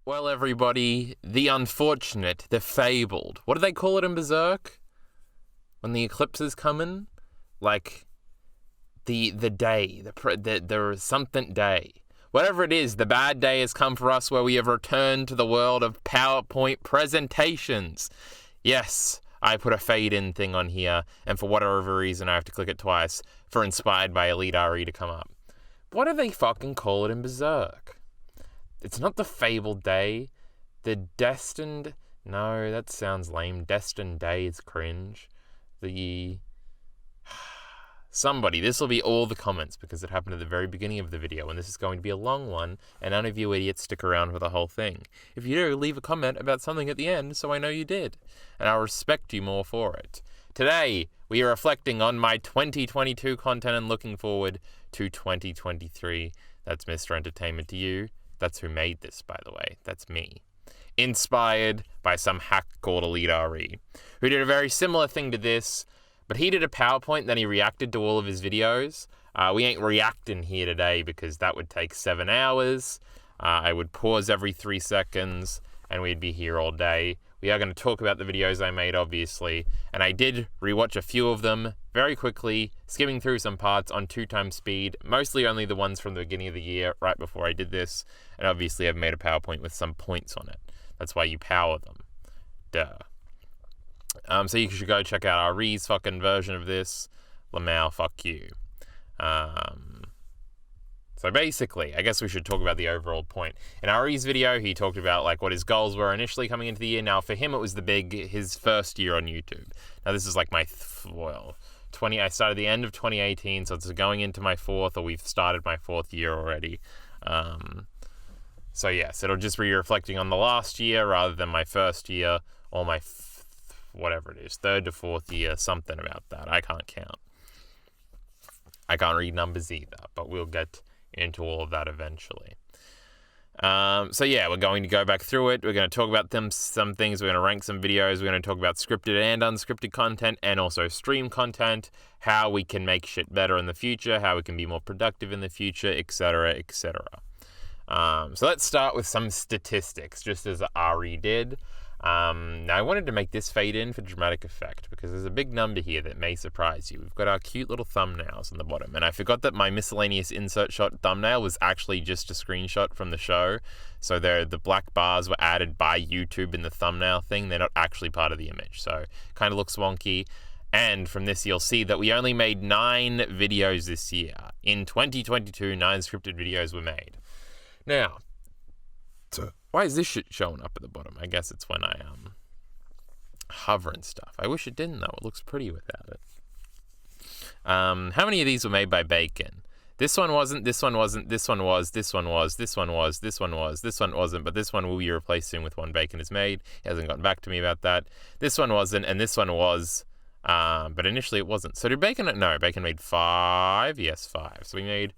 Well, everybody, the unfortunate, the fabled. What do they call it in Berserk? When the eclipse is coming? Like, the day, the something day. Whatever it is, the bad day has come for us where we have returned to the world of PowerPoint presentations. Yes, I put a fade-in thing on here, and for whatever reason I have to click it twice for Inspired by Elite RE to come up. What do they fucking call it in Berserk? It's not the fabled day. The destined... No, that sounds lame. Destined day is cringe. Somebody, this will be all the comments because it happened at the very beginning of the video, and this is going to be a long one, and none of you idiots stick around for the whole thing. If you do, leave a comment about something at the end so I know you did, and I'll respect you more for it. Today, we are reflecting on my 2022 content and looking forward to 2023. That's Mr. Entertainment to you. That's who made this, by the way. That's me. Inspired by some hack called Elite RE, who did a very similar thing to this, but he did a PowerPoint, then he reacted to all of his videos. We ain't reacting here today because that would take 7 hours. I would pause every 3 seconds, and we'd be here all day. We are going to talk about the videos I made, obviously, and I did rewatch a few of them very quickly, skimming through some parts on 2x speed, mostly only the ones from the beginning of the year, right before I did this, and obviously I've made a PowerPoint with some points on it. That's why you power them. Duh. So you should go check out Re's fucking version of this. Lamau, fuck you. So basically, I guess we should talk about the overall point. In Re's video, he talked about like what his goals were initially coming into the year. Now, for him, it was his first year on YouTube. Now, this is like my, I started the end of 2018, so it's going into my 4th, or we've started my 4th year already. So yes, it'll just be reflecting on the last year rather than my first year, or my, whatever it is, 3rd to 4th year, something about that. I can't count. I can't read numbers either, but we'll get into all of that eventually. So yeah, we're going to go back through it. We're going to talk about some things. We're going to rank some videos. We're going to talk about scripted and unscripted content, and also stream content, how we can make shit better in the future, how we can be more productive in the future, etc., etc. So let's start with some statistics, just as Ari did. Now I wanted to make this fade in for dramatic effect because there's a big number here that may surprise you. We've got our cute little thumbnails on the bottom, and I forgot that my miscellaneous insert shot thumbnail was actually just a screenshot from the show. So the black bars were added by YouTube in the thumbnail thing. They're not actually part of the image, so kind of looks wonky. And from this, you'll see that we only made 9 videos this year. In 2022, 9 scripted videos were made. Now, why is this shit showing up at the bottom? I guess it's when I hover and stuff. I wish it didn't, though. It looks pretty without it. How many of these were made by Bacon? This one wasn't, this one wasn't, this one was, this one was, this one was, this one was, this one wasn't, but this one will be replaced soon with one Bacon has made. He hasn't gotten back to me about that. This one wasn't, and this one was, but initially it wasn't. So did Bacon, no, Bacon made 5. Yes, 5. So we made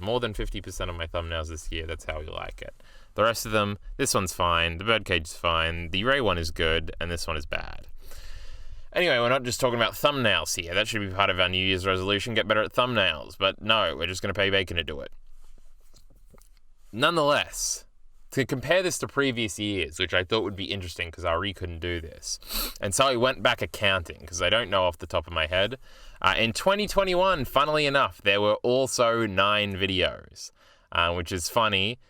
more than 50% of my thumbnails this year. That's how we like it. The rest of them, this one's fine, the birdcage is fine, the Ray one is good, and this one is bad. Anyway, we're not just talking about thumbnails here. That should be part of our New Year's resolution, get better at thumbnails. But no, we're just going to pay Bacon to do it. Nonetheless, to compare this to previous years, which I thought would be interesting because Ari couldn't do this. And so I went back accounting because I don't know off the top of my head. In 2021, funnily enough, there were also 9 videos, which is funny.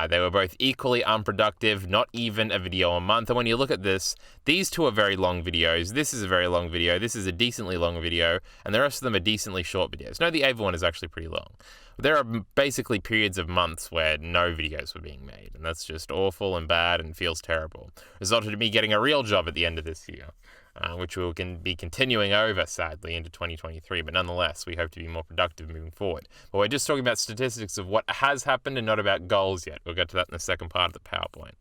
They were both equally unproductive, not even a video a month. And when you look at this, these 2 are very long videos. This is a very long video. This is a decently long video. And the rest of them are decently short videos. No, the Ava one is actually pretty long. There are basically periods of months where no videos were being made. And that's just awful and bad and feels terrible. Resulted in me getting a real job at the end of this year. Which we can be continuing over, sadly, into 2023. But nonetheless, we hope to be more productive moving forward. But we're just talking about statistics of what has happened and not about goals yet. We'll get to that in the second part of the PowerPoint.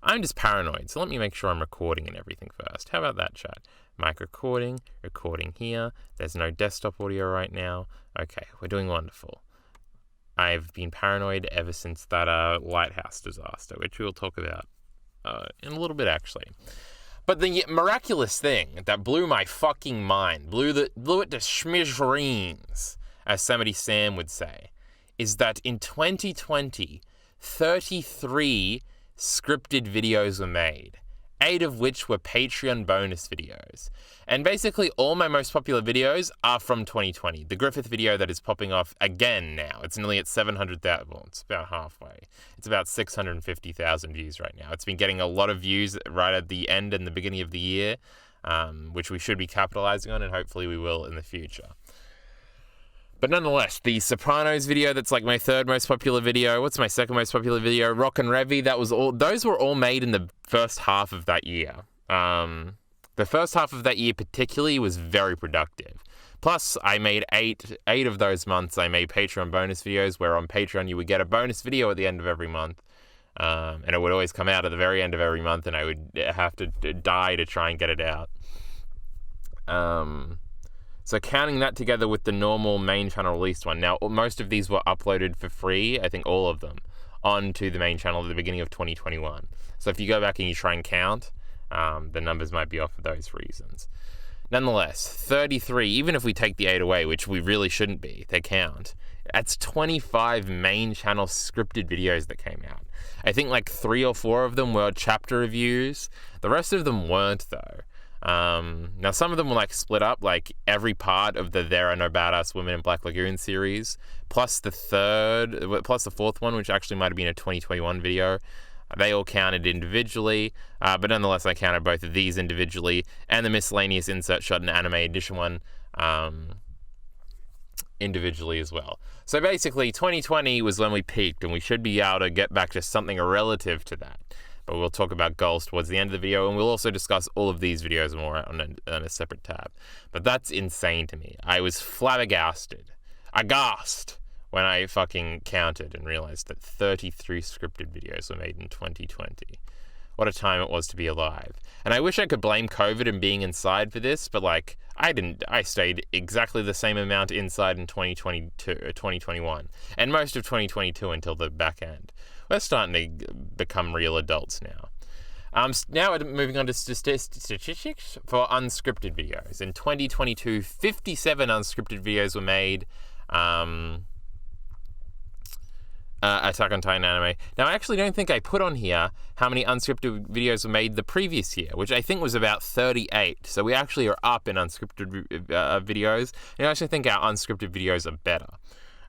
I'm just paranoid, so let me make sure I'm recording and everything first. How about that, chat? Mic recording here. There's no desktop audio right now. Okay, we're doing wonderful. I've been paranoid ever since that lighthouse disaster, which we'll talk about in a little bit, actually. But the miraculous thing that blew my fucking mind, blew it to smithereens, as Yosemite Sam would say, is that in 2020, 33 scripted videos were made, 8 of which were Patreon bonus videos. And basically all my most popular videos are from 2020. The Griffith video that is popping off again now. It's nearly at 700,000. Well, it's about halfway. It's about 650,000 views right now. It's been getting a lot of views right at the end and the beginning of the year, which we should be capitalizing on, and hopefully we will in the future. But nonetheless, the Sopranos video, that's like my third most popular video. What's my second most popular video? Rock and Revy, those were all made in the first half of that year. The first half of that year particularly was very productive. Plus, I made eight of those months, I made Patreon bonus videos, where on Patreon you would get a bonus video at the end of every month. And it would always come out at the very end of every month, and I would have to die to try and get it out. So counting that together with the normal main channel released one. Now, most of these were uploaded for free, I think all of them, onto the main channel at the beginning of 2021. So if you go back and you try and count, the numbers might be off for those reasons. Nonetheless, 33, even if we take the 8 away, which we really shouldn't be, they count, that's 25 main channel scripted videos that came out. I think like 3 or 4 of them were chapter reviews. The rest of them weren't, though. Now some of them were like split up, like every part of the There Are No Badass Women in Black Lagoon series, plus the fourth one, which actually might have been a 2021 video. They all counted individually, but nonetheless I counted both of these individually, and the miscellaneous insert shot and anime edition one individually as well. So basically 2020 was when we peaked, and we should be able to get back to something relative to that. But we'll talk about goals towards the end of the video, and we'll also discuss all of these videos more on a separate tab. But that's insane to me. I was flabbergasted, aghast, when I fucking counted and realized that 33 scripted videos were made in 2020. What a time it was to be alive. And I wish I could blame COVID and being inside for this, but like, I didn't. I stayed exactly the same amount inside in 2021, and most of 2022 until the back end. We're starting to become real adults now. Now moving on to statistics for unscripted videos. In 2022, 57 unscripted videos were made. Attack on Titan anime. Now, I actually don't think I put on here how many unscripted videos were made the previous year, which I think was about 38. So we actually are up in unscripted videos, and I actually think our unscripted videos are better.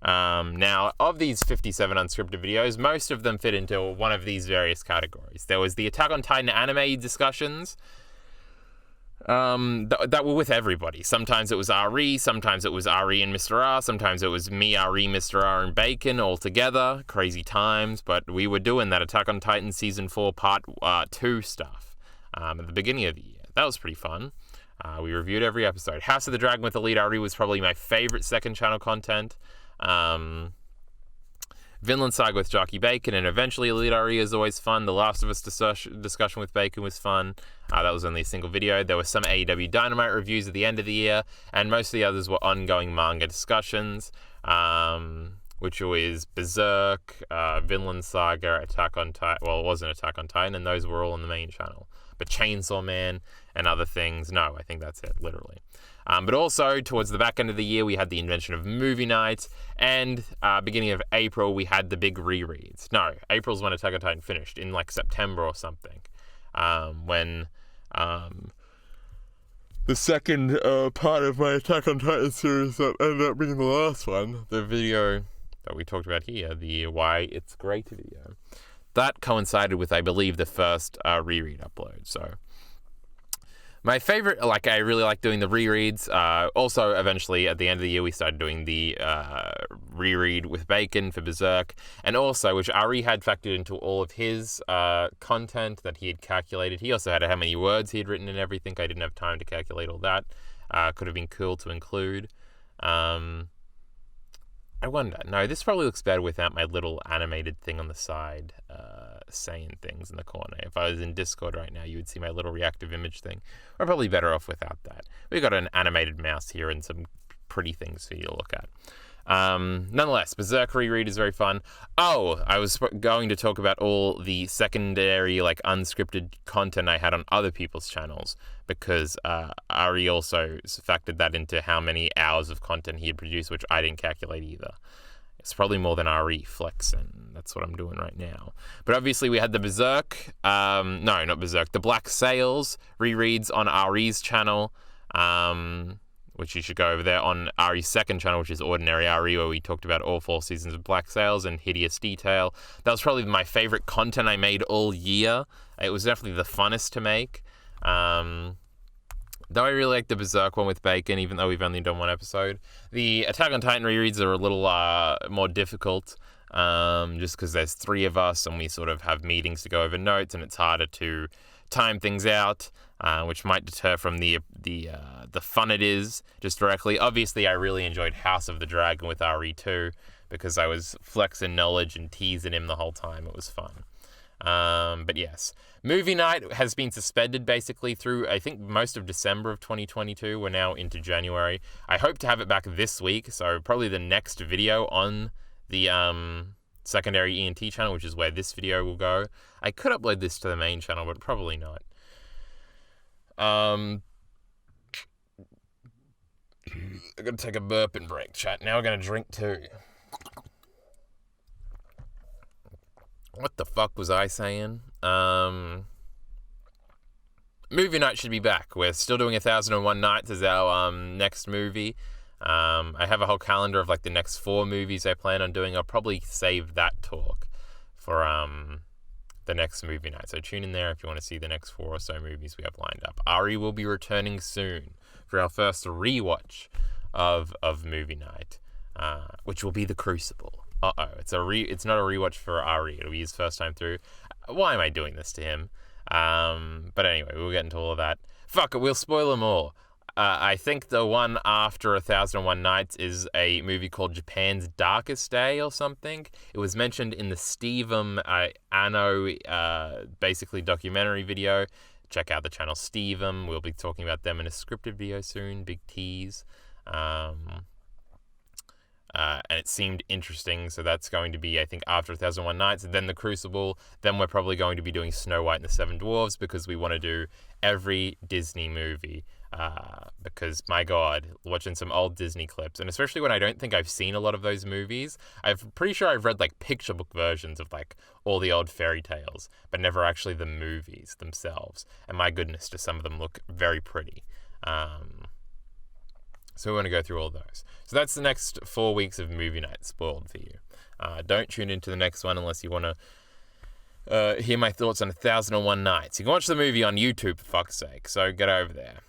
Now, of these 57 unscripted videos, most of them fit into one of these various categories. There was the Attack on Titan anime discussions that were with everybody. Sometimes it was RE, sometimes it was RE and Mr. R, sometimes it was me, RE, Mr. R, and Bacon all together. Crazy times, but we were doing that Attack on Titan Season 4 Part 2 stuff at the beginning of the year. That was pretty fun. We reviewed every episode. House of the Dragon with Elite RE was probably my favorite second channel content. Vinland Saga with Jockey Bacon, and eventually Elite RE is always fun. The Last of Us discussion with Bacon was fun. That was only a single video. There were some AEW Dynamite reviews at the end of the year, and most of the others were ongoing manga discussions, which was Berserk, Vinland Saga, Attack on Titan. Well, it wasn't Attack on Titan, and those were all on the main channel. But Chainsaw Man and other things, no, I think that's it, literally. But also, towards the back end of the year, we had the invention of movie nights, and beginning of April, we had the big rereads. No, April's when Attack on Titan finished, in like September or something, when the second part of my Attack on Titan series that ended up being the last one, the video that we talked about here, the Why It's Great video, that coincided with, I believe, the first reread upload, so... My favorite, I really like doing the rereads. Also, eventually, at the end of the year, we started doing the reread with Bacon for Berserk. And also, which Ari had factored into all of his content that he had calculated. He also had how many words he had written and everything. I didn't have time to calculate all that. Could have been cool to include. I wonder. No, this probably looks better without my little animated thing on the side saying things in the corner. If I was in Discord right now, you would see my little reactive image thing. We're probably better off without that. We've got an animated mouse here and some pretty things for you to look at. Nonetheless, Berserk reread is very fun. Oh, I was going to talk about all the secondary, unscripted content I had on other people's channels, because Ari also factored that into how many hours of content he had produced, which I didn't calculate either. It's probably more than RE flexing. That's what I'm doing right now. But obviously we had the Berserk. No, not Berserk. The Black Sails rereads on RE's channel, which you should go over there, on RE's second channel, which is Ordinary RE, where we talked about all 4 seasons of Black Sails and Hideous Detail. That was probably my favorite content I made all year. It was definitely the funnest to make. Though I really like the Berserk one with Bacon, even though we've only done 1 episode. The Attack on Titan rereads are a little more difficult, just because there's 3 of us and we sort of have meetings to go over notes, and it's harder to time things out, which might deter from the fun it is just directly. Obviously, I really enjoyed House of the Dragon with RE2 because I was flexing knowledge and teasing him the whole time. It was fun. But yes, movie night has been suspended basically through, I think, most of December of 2022. We're now into January. I hope to have it back this week, so probably the next video on the secondary ENT channel, which is where this video will go. I could upload this to the main channel, but probably not. I gotta take a burping break, chat. Now we're gonna drink too. What the fuck was I saying? Movie night should be back. We're still doing 1001 Nights as our next movie. I have a whole calendar of like the next 4 movies I plan on doing. I'll probably save that talk for the next movie night. So tune in there if you want to see the next 4 or so movies we have lined up. Ari will be returning soon for our first rewatch of movie night, which will be The Crucible. It's not a rewatch for Ari. It'll be his first time through. Why am I doing this to him? But anyway, we'll get into all of that. Fuck it, we'll spoil them all. I think the one after 1001 Nights is a movie called Japan's Darkest Day or something. It was mentioned in the Stevem Anno basically documentary video. Check out the channel Stevem. We'll be talking about them in a scripted video soon. Big tease. And it seemed interesting, so that's going to be, I think, after 1001 Nights, and then The Crucible. Then we're probably going to be doing Snow White and the 7 Dwarfs, because we want to do every Disney movie, because, my God, watching some old Disney clips, and especially when I don't think I've seen a lot of those movies, I'm pretty sure I've read, like, picture book versions of, like, all the old fairy tales, but never actually the movies themselves, and my goodness, do some of them look very pretty. So we want to go through all those. So that's the next 4 weeks of movie night spoiled for you. Don't tune into the next one unless you want to hear my thoughts on 1001 Nights. You can watch the movie on YouTube, for fuck's sake, so get over there.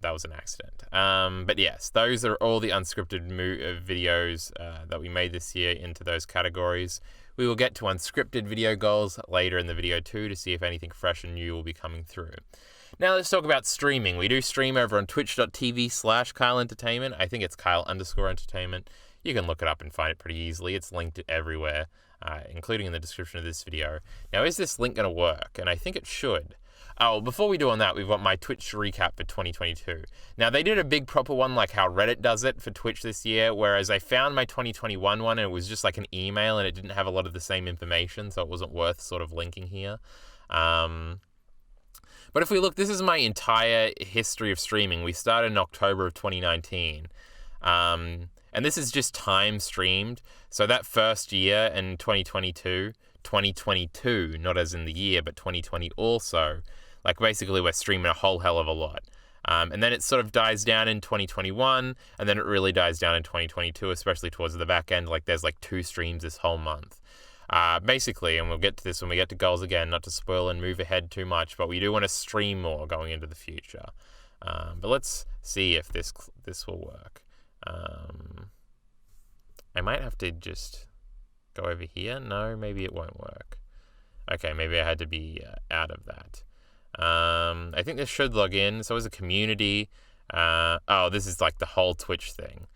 That was an accident. But yes, those are all the unscripted videos that we made this year into those categories. We will get to unscripted video goals later in the video too, to see if anything fresh and new will be coming through. Now let's talk about streaming. We do stream over on twitch.tv/Kyle Entertainment. I think it's Kyle_Entertainment. You can look it up and find it pretty easily. It's linked everywhere, including in the description of this video. Now, is this link going to work? And I think it should. Oh, before we do on that, we've got my Twitch recap for 2022. Now, they did a big proper one like how Reddit does it for Twitch this year, whereas I found my 2021 one and it was just like an email and it didn't have a lot of the same information, so it wasn't worth sort of linking here. But if we look, this is my entire history of streaming. We started in October of 2019. And this is just time streamed. So that first year in 2022, not as in the year, but 2020 also, like basically we're streaming a whole hell of a lot. And then it sort of dies down in 2021, and then it really dies down in 2022, especially towards the back end. Like there's like 2 streams this whole month. Basically, and we'll get to this when we get to goals again, not to spoil and move ahead too much, but we do want to stream more going into the future. But let's see if this will work. I might have to just go over here. No, maybe it won't work. Okay, maybe I had to be out of that. I think this should log in. So as a community, this is like the whole Twitch thing.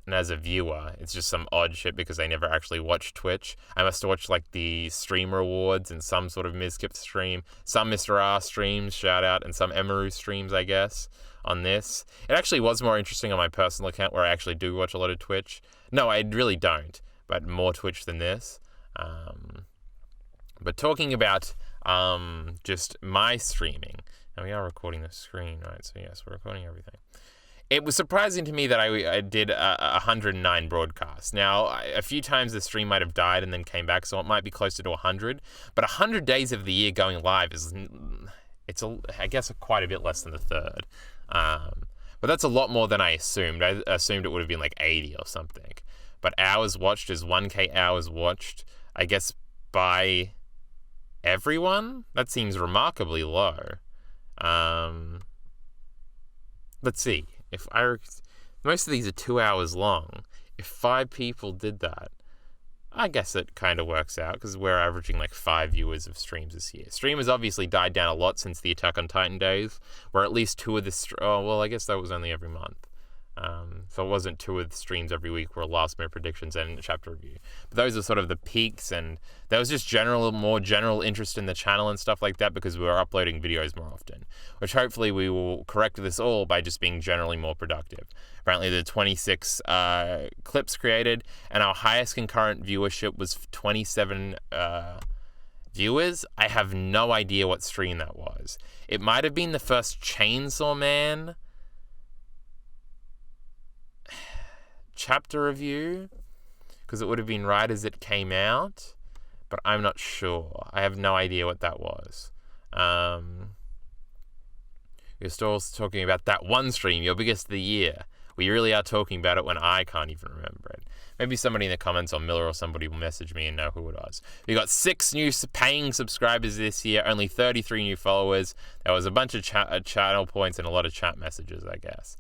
And as a viewer, it's just some odd shit because I never actually watched Twitch. I must have watched like the streamer awards and some sort of Mizkip stream, some Mr. R streams, shout out, and some Emaru streams, I guess, on this. It actually was more interesting on my personal account where I actually do watch a lot of Twitch. No, I really don't, but more Twitch than this. But talking about just my streaming, and we are recording the screen, right? So yes, we're recording everything. It was surprising to me that I did 109 broadcasts. Now, a few times the stream might have died and then came back, so it might be closer to 100. But 100 days of the year going live I guess quite a bit less than the third. But that's a lot more than I assumed. I assumed it would have been like 80 or something. But hours watched is 1K hours watched, I guess, by everyone? That seems remarkably low. Let's see. Most of these are 2 hours long. If 5 people did that, I guess it kind of works out because we're averaging like 5 viewers of streams this year. Streamers obviously died down a lot since the Attack on Titan days, where at least 2 of the I guess that was only every month. So it wasn't 2 of the streams every week were last minute predictions and chapter review. But those are sort of the peaks, and there was just more general interest in the channel and stuff like that because we were uploading videos more often, which hopefully we will correct this all by just being generally more productive. Apparently there are 26 clips created, and our highest concurrent viewership was 27 viewers. I have no idea what stream that was. It might have been the first Chainsaw Man chapter review, because it would have been right as it came out, but I'm not sure. I have no idea what that was. We're still talking about that one stream, your biggest of the year. We really are talking about it when I can't even remember it. Maybe somebody in the comments or Miller or somebody will message me and know who it was. We got 6 new paying subscribers this year, only 33 new followers. There was a bunch of channel points and a lot of chat messages, I guess.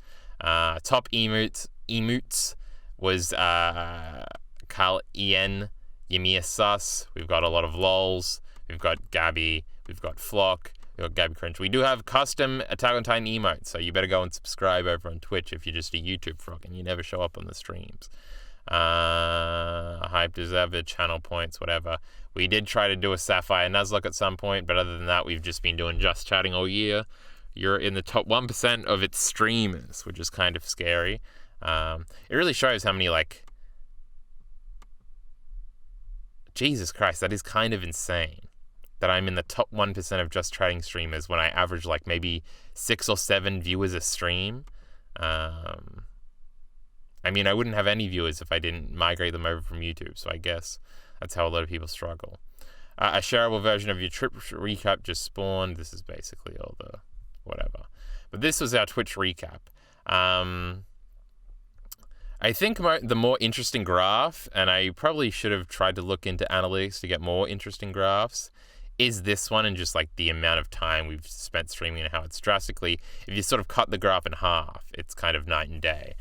Top emotes was Carl Ian, Yamiya Sus. We've got a lot of lols. We've got Gabby. We've got Flock. We've got Gabby Cringe. We do have custom Attack on Titan emotes, so you better go and subscribe over on Twitch if you're just a YouTube frog and you never show up on the streams. Hype deserved channel points, whatever. We did try to do a Sapphire Nuzlocke at some point, but other than that, we've just been doing just chatting all year. You're in the top 1% of its streamers, which is kind of scary. It really shows how many, Jesus Christ, that is kind of insane that I'm in the top 1% of just chatting streamers when I average maybe 6 or 7 viewers a stream. I mean, I wouldn't have any viewers if I didn't migrate them over from YouTube, so I guess that's how a lot of people struggle. A shareable version of your trip recap just spawned. This is basically all the whatever. But this was our Twitch recap. I think the more interesting graph, and I probably should have tried to look into analytics to get more interesting graphs, is this one, and just the amount of time we've spent streaming and how it's drastically, if you sort of cut the graph in half, it's kind of night and day,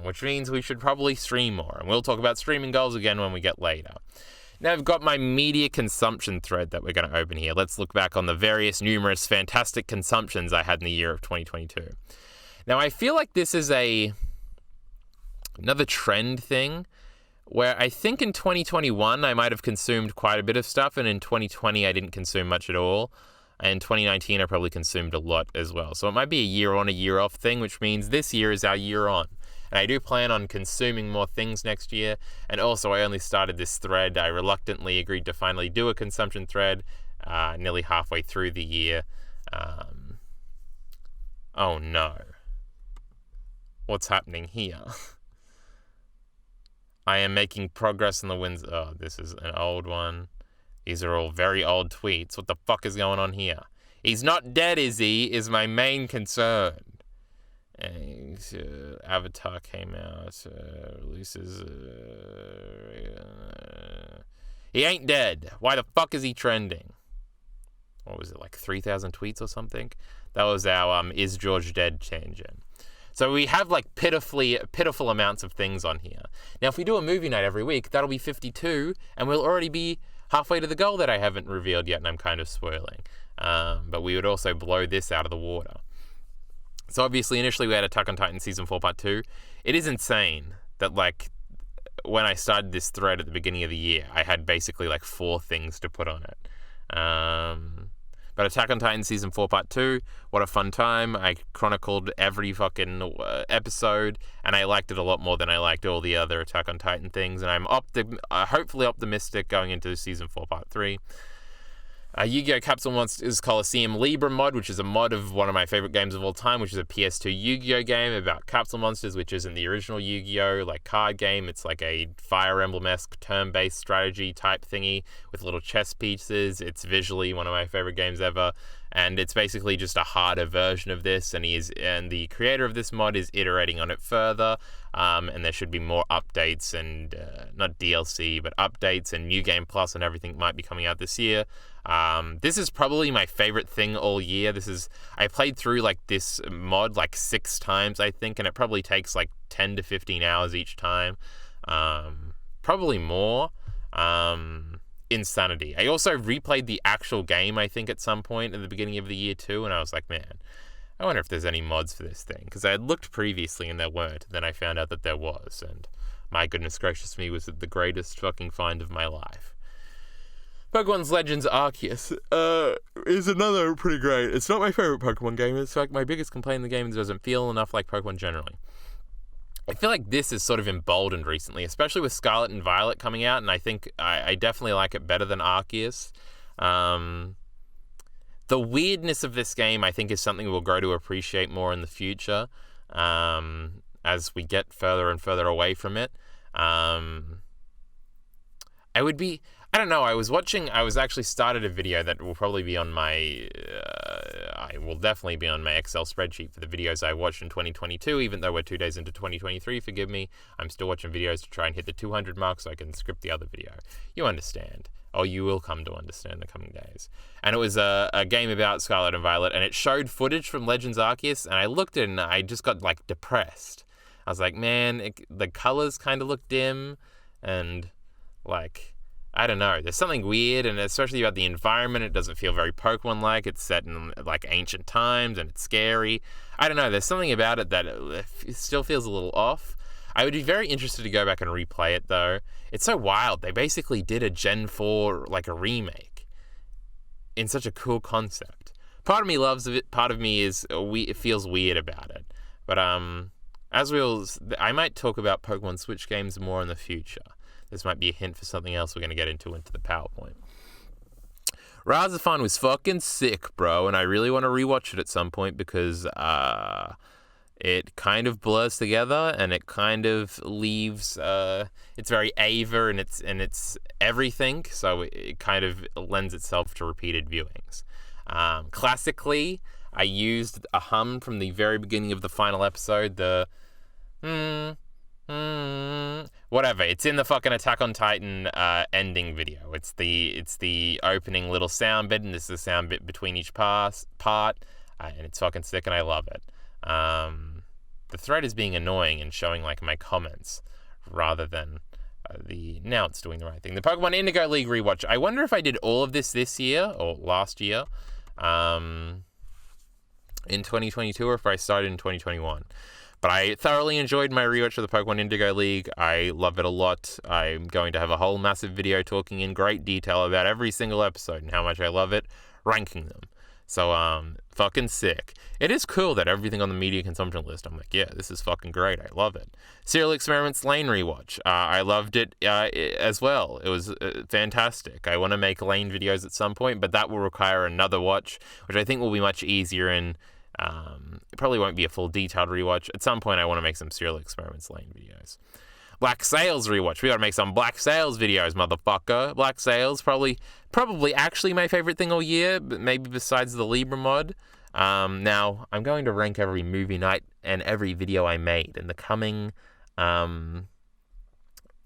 which means we should probably stream more. And we'll talk about streaming goals again when we get later. Now I've got my media consumption thread that we're going to open here. Let's look back on the various numerous fantastic consumptions I had in the year of 2022. Now I feel like this is another trend thing where I think in 2021 I might have consumed quite a bit of stuff, and in 2020 I didn't consume much at all. And in 2019 I probably consumed a lot as well. So it might be a year on, a year off thing, which means this year is our year on. And I do plan on consuming more things next year. And also, I only started this thread. I reluctantly agreed to finally do a consumption thread nearly halfway through the year. Oh no. What's happening here? I am making progress in the wins. Oh, this is an old one. These are all very old tweets. What the fuck is going on here? He's not dead, is he? Is my main concern. And Avatar came out, releases. He ain't dead. Why the fuck is he trending? What was it, 3,000 tweets or something? That was our Is George Dead tangent. So we have pitiful amounts of things on here. Now, if we do a movie night every week, that'll be 52, and we'll already be halfway to the goal that I haven't revealed yet, and I'm kind of spoiling. But we would also blow this out of the water. So obviously, initially we had Attack on Titan Season 4 Part 2. It is insane that, when I started this thread at the beginning of the year, I had basically, 4 things to put on it. But Attack on Titan Season 4 Part 2, what a fun time. I chronicled every fucking episode, and I liked it a lot more than I liked all the other Attack on Titan things, and I'm hopefully optimistic going into Season 4 Part 3. Yu-Gi-Oh! Capsule Monsters Coliseum Libra mod, which is a mod of one of my favorite games of all time, which is a PS2 Yu-Gi-Oh! Game about capsule monsters, which isn't the original Yu-Gi-Oh! Card game. It's like a Fire Emblem-esque turn-based strategy type thingy with little chess pieces. It's visually one of my favorite games ever, and it's basically just a harder version of this, and the creator of this mod is iterating on it further, and there should be more updates and not DLC, but updates and New Game Plus and everything might be coming out this year. This is probably my favorite thing all year. I played through this mod 6 times, I think, and it probably takes 10 to 15 hours each time. Probably more. Insanity. I also replayed the actual game, I think, at some point at the beginning of the year too, and I was like, man, I wonder if there's any mods for this thing, because I had looked previously and there weren't. Then I found out that there was, and my goodness gracious me, was it the greatest fucking find of my life. Pokemon Legends Arceus is another pretty great. It's not my favorite Pokemon game. It's my biggest complaint in the game is it doesn't feel enough like Pokemon generally. I feel like this is sort of emboldened recently, especially with Scarlet and Violet coming out, and I think I definitely like it better than Arceus. The weirdness of this game, I think, is something we'll grow to appreciate more in the future as we get further and further away from it. I don't know, I actually started a video that will probably be on I will definitely be on my Excel spreadsheet for the videos I watched in 2022, even though we're 2 days into 2023, forgive me. I'm still watching videos to try and hit the 200 mark so I can script the other video. You understand. Or you will come to understand in the coming days. And it was a game about Scarlet and Violet, and it showed footage from Legends Arceus, and I looked at it and I just got depressed. I was like, man, the colors kind of look dim, and I don't know. There's something weird, and especially about the environment. It doesn't feel very Pokemon-like. It's set in ancient times, and it's scary. I don't know. There's something about it that it still feels a little off. I would be very interested to go back and replay it, though. It's so wild. They basically did a Gen 4, a remake, in such a cool concept. Part of me loves it. Part of me it feels weird about it. But I might talk about Pokemon Switch games more in the future. This might be a hint for something else we're going to get into the PowerPoint. Razafon was fucking sick, bro, and I really want to rewatch it at some point because it kind of blurs together and it kind of leaves. It's very Ava and it's everything, so it kind of lends itself to repeated viewings. Classically, I used a hum from the very beginning of the final episode. Whatever. It's in the fucking Attack on Titan ending video. It's the opening little sound bit, and this is the sound bit between each part, and it's fucking sick, and I love it. The thread is being annoying and showing my comments rather than now it's doing the right thing. The Pokemon Indigo League rewatch. I wonder if I did all of this year or last year, in 2022, or if I started in 2021. But I thoroughly enjoyed my rewatch of the Pokemon Indigo League. I love it a lot. I'm going to have a whole massive video talking in great detail about every single episode and how much I love it, ranking them. So, fucking sick. It is cool that everything on the media consumption list, I'm like, yeah, this is fucking great. I love it. Serial Experiments Lane rewatch. I loved it as well. It was fantastic. I want to make Lane videos at some point, but that will require another watch, which I think will be much easier and it probably won't be a full detailed rewatch. At some point I want to make some Serial Experiments Lane videos. Black Sails rewatch. We gotta make some Black Sails videos, motherfucker. Black Sails, probably actually my favorite thing all year, but maybe besides the Libra mod. Now, I'm going to rank every movie night and every video I made in the coming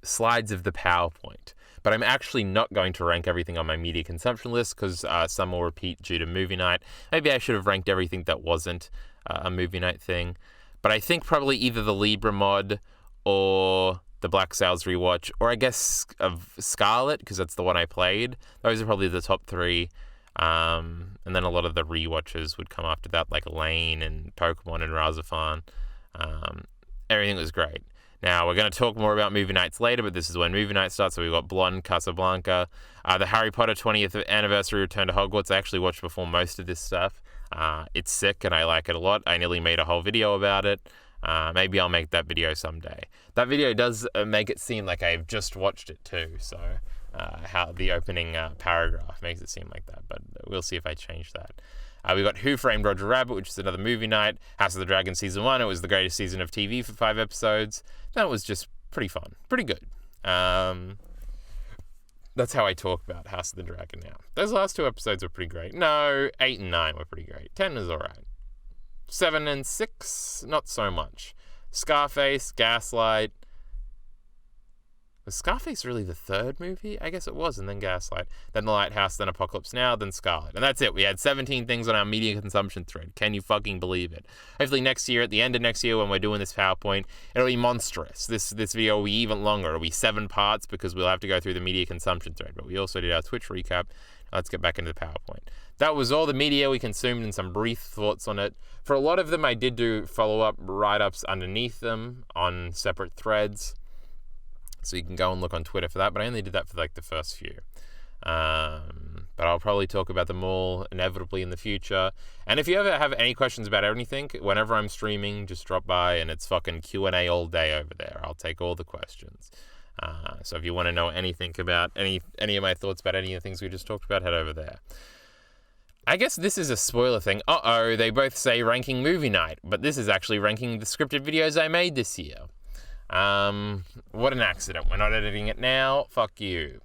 slides of the PowerPoint. But I'm actually not going to rank everything on my media consumption list because some will repeat due to movie night. Maybe I should have ranked everything that wasn't a movie night thing. But I think probably either the Libra mod or the Black Sails rewatch, or I guess of Scarlet, because that's the one I played. Those are probably the top 3. And then a lot of the rewatches would come after that, like Lane and Pokemon and Razafon. Everything was great. Now, we're going to talk more about movie nights later, but this is when movie night starts. So we've got Blonde, Casablanca, the Harry Potter 20th anniversary return to Hogwarts. I actually watched before most of this stuff. It's sick, and I like it a lot. I nearly made a whole video about it. Maybe I'll make that video someday. That video does make it seem like I've just watched it too, so how the opening paragraph makes it seem like that, but we'll see if I change that. We got Who Framed Roger Rabbit, which is another movie night. House of the Dragon Season 1, it was the greatest season of TV for 5 episodes. That was just pretty fun. Pretty good. That's how I talk about House of the Dragon now. Those last 2 episodes were pretty great. No, 8 and 9 were pretty great. 10 was alright. 7 and 6, not so much. Scarface, Gaslight. Was Scarface really the 3rd movie? I guess it was, and then Gaslight. Then The Lighthouse, then Apocalypse Now, then Scarlet. And that's it. We had 17 things on our media consumption thread. Can you fucking believe it? Hopefully next year, at the end of next year, when we're doing this PowerPoint, it'll be monstrous. This video will be even longer. It'll be 7 parts because we'll have to go through the media consumption thread. But we also did our Twitch recap. Let's get back into the PowerPoint. That was all the media we consumed and some brief thoughts on it. For a lot of them, I did do follow-up write-ups underneath them on separate threads. So you can go and look on Twitter for that, but I only did that for like the first few. But I'll probably talk about them all inevitably in the future. And if you ever have any questions about anything, whenever I'm streaming, just drop by and it's fucking Q&A all day over there. I'll take all the questions. So if you want to know anything about any of my thoughts about any of the things we just talked about, head over there. I guess this is a spoiler thing. They both say ranking movie night, but this is actually ranking the scripted videos I made this year. What an accident. We're not editing it now. Fuck you.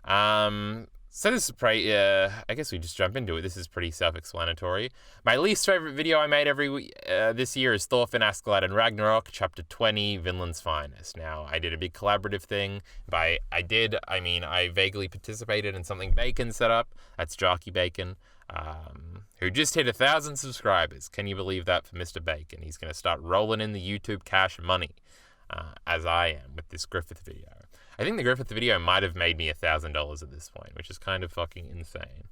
So this is pretty, I guess we just jump into it. This is pretty self-explanatory. My least favorite video I made this year is Thor, Finn, Askeladd, and Ragnarok, Chapter 20, Vinland's Finest. Now, I did a big collaborative thing. I vaguely participated in something Bacon set up. That's Jarky Bacon, who just hit 1,000 subscribers. Can you believe that for Mr. Bacon? He's going to start rolling in the YouTube cash money. As I am with this Griffith video. I think the Griffith video might have made me $1,000 at this point, which is kind of fucking insane.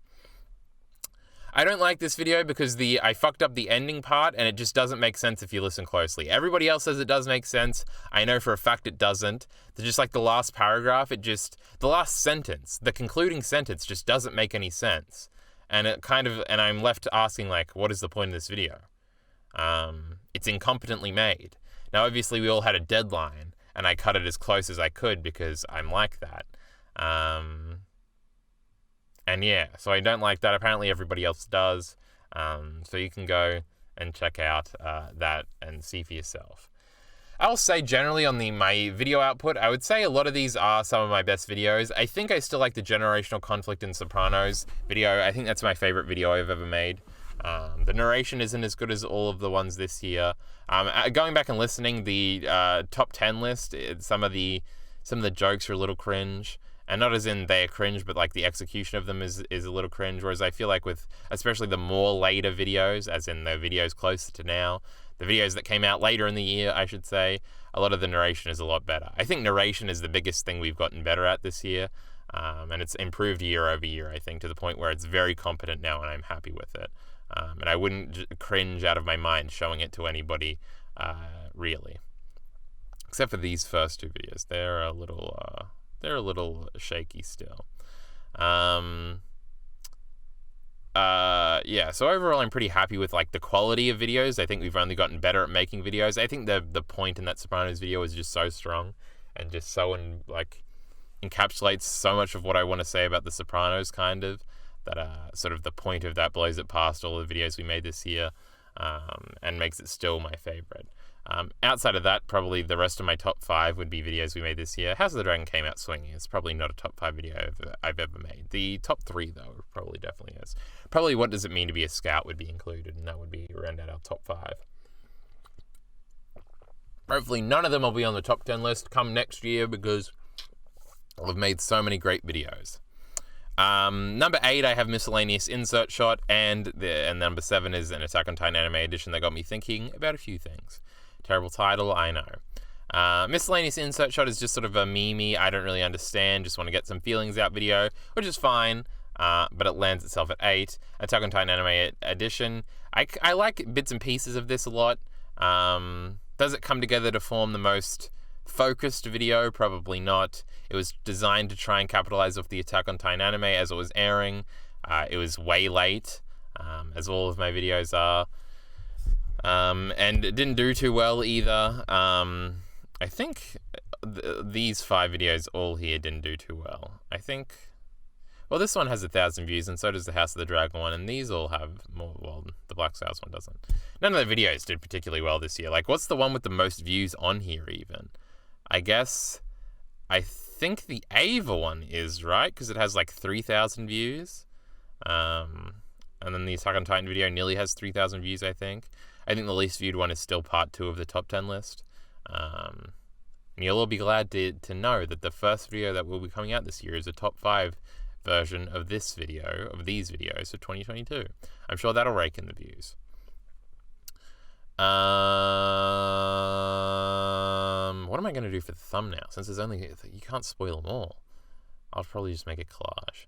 I don't like this video because I fucked up the ending part and it just doesn't make sense if you listen closely. Everybody else says it does make sense. I know for a fact it doesn't. Just like the last paragraph, the last sentence, the concluding sentence just doesn't make any sense. And I'm left asking like, what is the point of this video? It's incompetently made. Now, obviously, we all had a deadline, and I cut it as close as I could because I'm like that. And yeah, so I don't like that. Apparently, everybody else does. So you can go and check out that and see for yourself. I'll say generally on my video output, I would say a lot of these are some of my best videos. I think I still like the Generational Conflict in Sopranos video. I think that's my favorite video I've ever made. The narration isn't as good as all of the ones this year. Going back and listening, the top 10 list, some of the jokes are a little cringe, and not as in they're cringe, but like the execution of them is a little cringe. Whereas I feel like with especially the more later videos, as in the videos closer to now, the videos that came out later in the year, I should say, a lot of the narration is a lot better. I think narration is the biggest thing we've gotten better at this year, and it's improved year over year. I think to the point where it's very competent now, and I'm happy with it. And I wouldn't cringe out of my mind showing it to anybody, really. Except for these first 2 videos. They're a little shaky still. Yeah, so overall I'm pretty happy with like the quality of videos. I think we've only gotten better at making videos. I think the point in that Sopranos video is just so strong and just so encapsulates so much of what I want to say about the Sopranos, kind of. That sort of the point of that blows it past all the videos we made this year, and makes it still my favorite. Outside of that, probably the rest of my top 5 would be videos we made this year. House of the Dragon came out swinging. It's probably not a top 5 video I've ever made. The top 3, though, probably definitely is. Probably What Does It Mean to Be a Scout would be included, and that would be around our top 5. Hopefully none of them will be on the top 10 list come next year because I've made so many great videos. Number 8, I have Miscellaneous Insert Shot, and number 7 is an Attack on Titan anime edition that got me thinking about a few things. Terrible title, I know. Miscellaneous Insert Shot is just sort of a meme-y, I don't really understand, just want to get some feelings out video, which is fine, but it lands itself at 8. Attack on Titan anime edition, I like bits and pieces of this a lot. Does it come together to form the most focused video? Probably not. It was designed to try and capitalize off the Attack on Titan anime as it was airing. It was way late, as all of my videos are. And it didn't do too well either. I think these 5 videos all here didn't do too well. I think... Well, this one has 1,000 views, and so does the House of the Dragon one, and these all have more... Well, the Black Sails one doesn't. None of the videos did particularly well this year. Like, what's the one with the most views on here, even? I think the Ava one is, right? Because it has, like, 3,000 views. And then the Attack on Titan video nearly has 3,000 views, I think. I think the least viewed one is still part 2 of the top 10 list. And you'll all be glad to know that the first video that will be coming out this year is a top 5 version of these videos for 2022. I'm sure that'll rake in the views. What am I going to do for the thumbnail? Since there's only... You can't spoil them all. I'll probably just make a collage.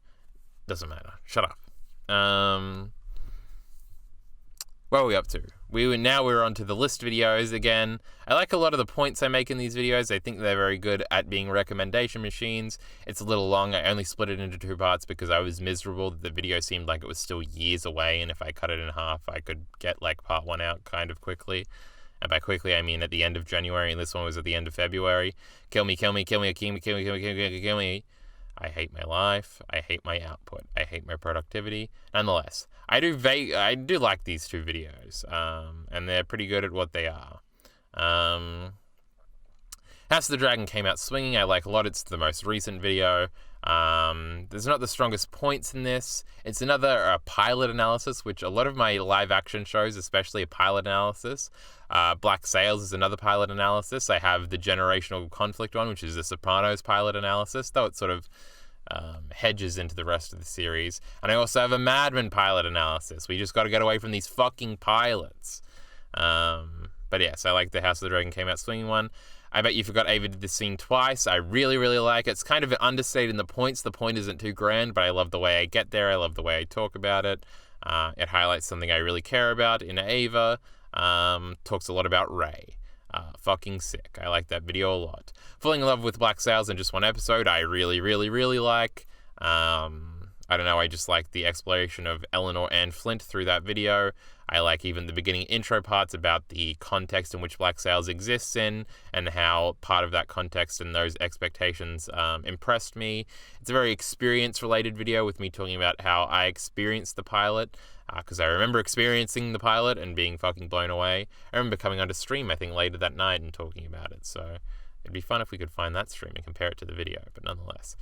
Doesn't matter. Shut up. What are we up to? We're on to the list videos again. I like a lot of the points I make in these videos. I think they're very good at being recommendation machines. It's a little long. I only split it into 2 parts because I was miserable that the video seemed like it was still years away, and if I cut it in half, I could get like part 1 out kind of quickly. And by quickly, I mean at the end of January, and this one was at the end of February. Kill me, kill me, kill me, kill me, kill me, kill me, kill me, kill me. I hate my life. I hate my output. I hate my productivity. Nonetheless, I do like these 2 videos, and they're pretty good at what they are. House of the Dragon came out swinging. I like a lot. It's the most recent video. There's not the strongest points in this. It's another pilot analysis, which a lot of my live action shows, especially a pilot analysis. Black Sails is another pilot analysis. I have the generational conflict one, which is the Sopranos pilot analysis, though it sort of hedges into the rest of the series. And I also have a Mad Men pilot analysis. We just got to get away from these fucking pilots. But yes, I like the House of the Dragon came out swinging one. I Bet You Forgot Ava Did This Scene Twice. I really, really like it. It's kind of understated in the points. The point isn't too grand, but I love the way I get there. I love the way I talk about it. It highlights something I really care about in Ava. Talks a lot about Rey. Fucking sick. I like that video a lot. Falling in Love with Black Sails in just 1 episode, I really, really, really like. I don't know, I just like the exploration of Eleanor and Flint through that video. I like even the beginning intro parts about the context in which Black Sails exists in, and how part of that context and those expectations impressed me. It's a very experience-related video with me talking about how I experienced the pilot, because I remember experiencing the pilot and being fucking blown away. I remember coming onto stream, I think, later that night and talking about it, so it'd be fun if we could find that stream and compare it to the video, but nonetheless.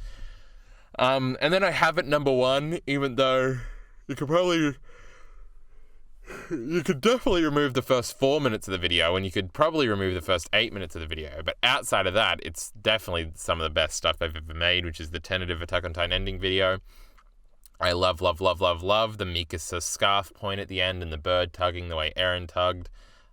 And then I have it number 1, even though you could definitely remove the first 4 minutes of the video, and you could probably remove the first 8 minutes of the video. But outside of that, it's definitely some of the best stuff I've ever made, which is the tentative Attack on Titan ending video. I love, love, love, love, love the Mikasa scarf point at the end and the bird tugging the way Eren tugged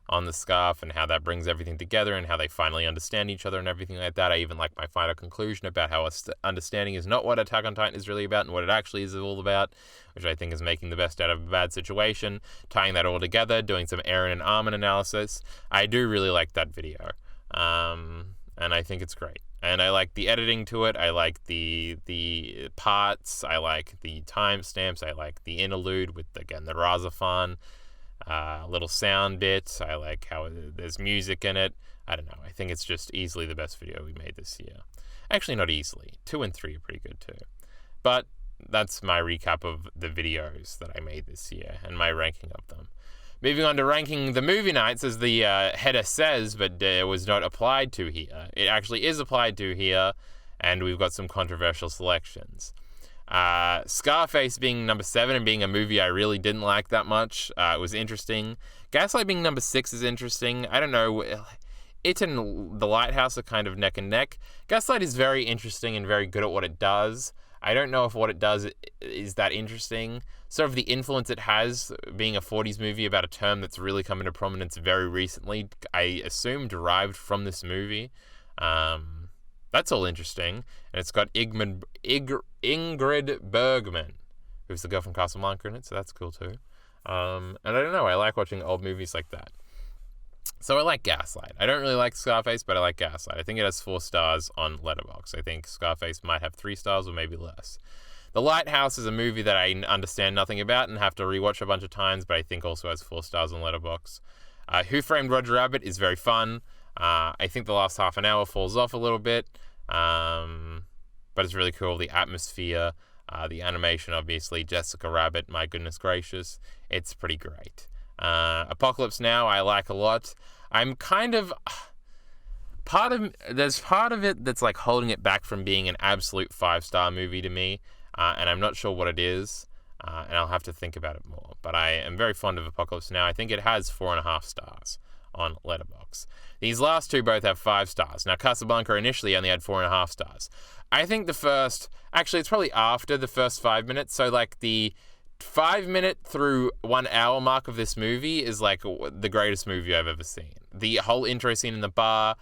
on the scarf, and how that brings everything together and how they finally understand each other and everything like that. I even like my final conclusion about how understanding is not what Attack on Titan is really about and what it actually is all about, which I think is making the best out of a bad situation, tying that all together, doing some Eren and Armin analysis. I do really like that video, and I think it's great. And I like the editing to it. I like the parts. I like the timestamps. I like the interlude with, again, the Razafan little sound bits. I like how there's music in it. I don't know. I think it's just easily the best video we made this year. Actually, not easily. 2 and 3 are pretty good too. But that's my recap of the videos that I made this year and my ranking of them. Moving on to ranking the movie nights, as the header says, but it was not applied to here. It actually is applied to here, and we've got some controversial selections. Scarface being number 7 and being a movie I really didn't like that much. It was interesting. Gaslight being number 6 is interesting. I don't know. It and The Lighthouse are kind of neck and neck. Gaslight is very interesting and very good at what it does. I don't know if what it does is that interesting. Sort of the influence it has, being a 40s movie about a term that's really come into prominence very recently, I assume derived from this movie. That's all interesting. And it's got Ingrid Bergman, who's the girl from Casablanca in it, so that's cool too. And I don't know, I like watching old movies like that. So I like Gaslight. I don't really like Scarface, but I like Gaslight. I think it has 4 stars on Letterboxd. I think Scarface might have 3 stars or maybe less. The Lighthouse is a movie that I understand nothing about and have to rewatch a bunch of times, but I think also has 4 stars on Letterboxd. Who Framed Roger Rabbit is very fun. I think the last half an hour falls off a little bit, but it's really cool. The atmosphere, the animation, obviously. Jessica Rabbit, my goodness gracious. It's pretty great. Apocalypse Now, I like a lot. I'm kind of... There's part of it that's like holding it back from being an absolute 5-star movie to me, and I'm not sure what it is, and I'll have to think about it more. But I am very fond of Apocalypse Now. I think it has 4.5 stars on Letterboxd. These last two both have 5 stars. Now, Casablanca initially only had 4.5 stars. I think actually it's probably after the first 5 minutes, so like the 5-minute through 1 hour mark of this movie is like the greatest movie I've ever seen. The whole intro scene in the bar,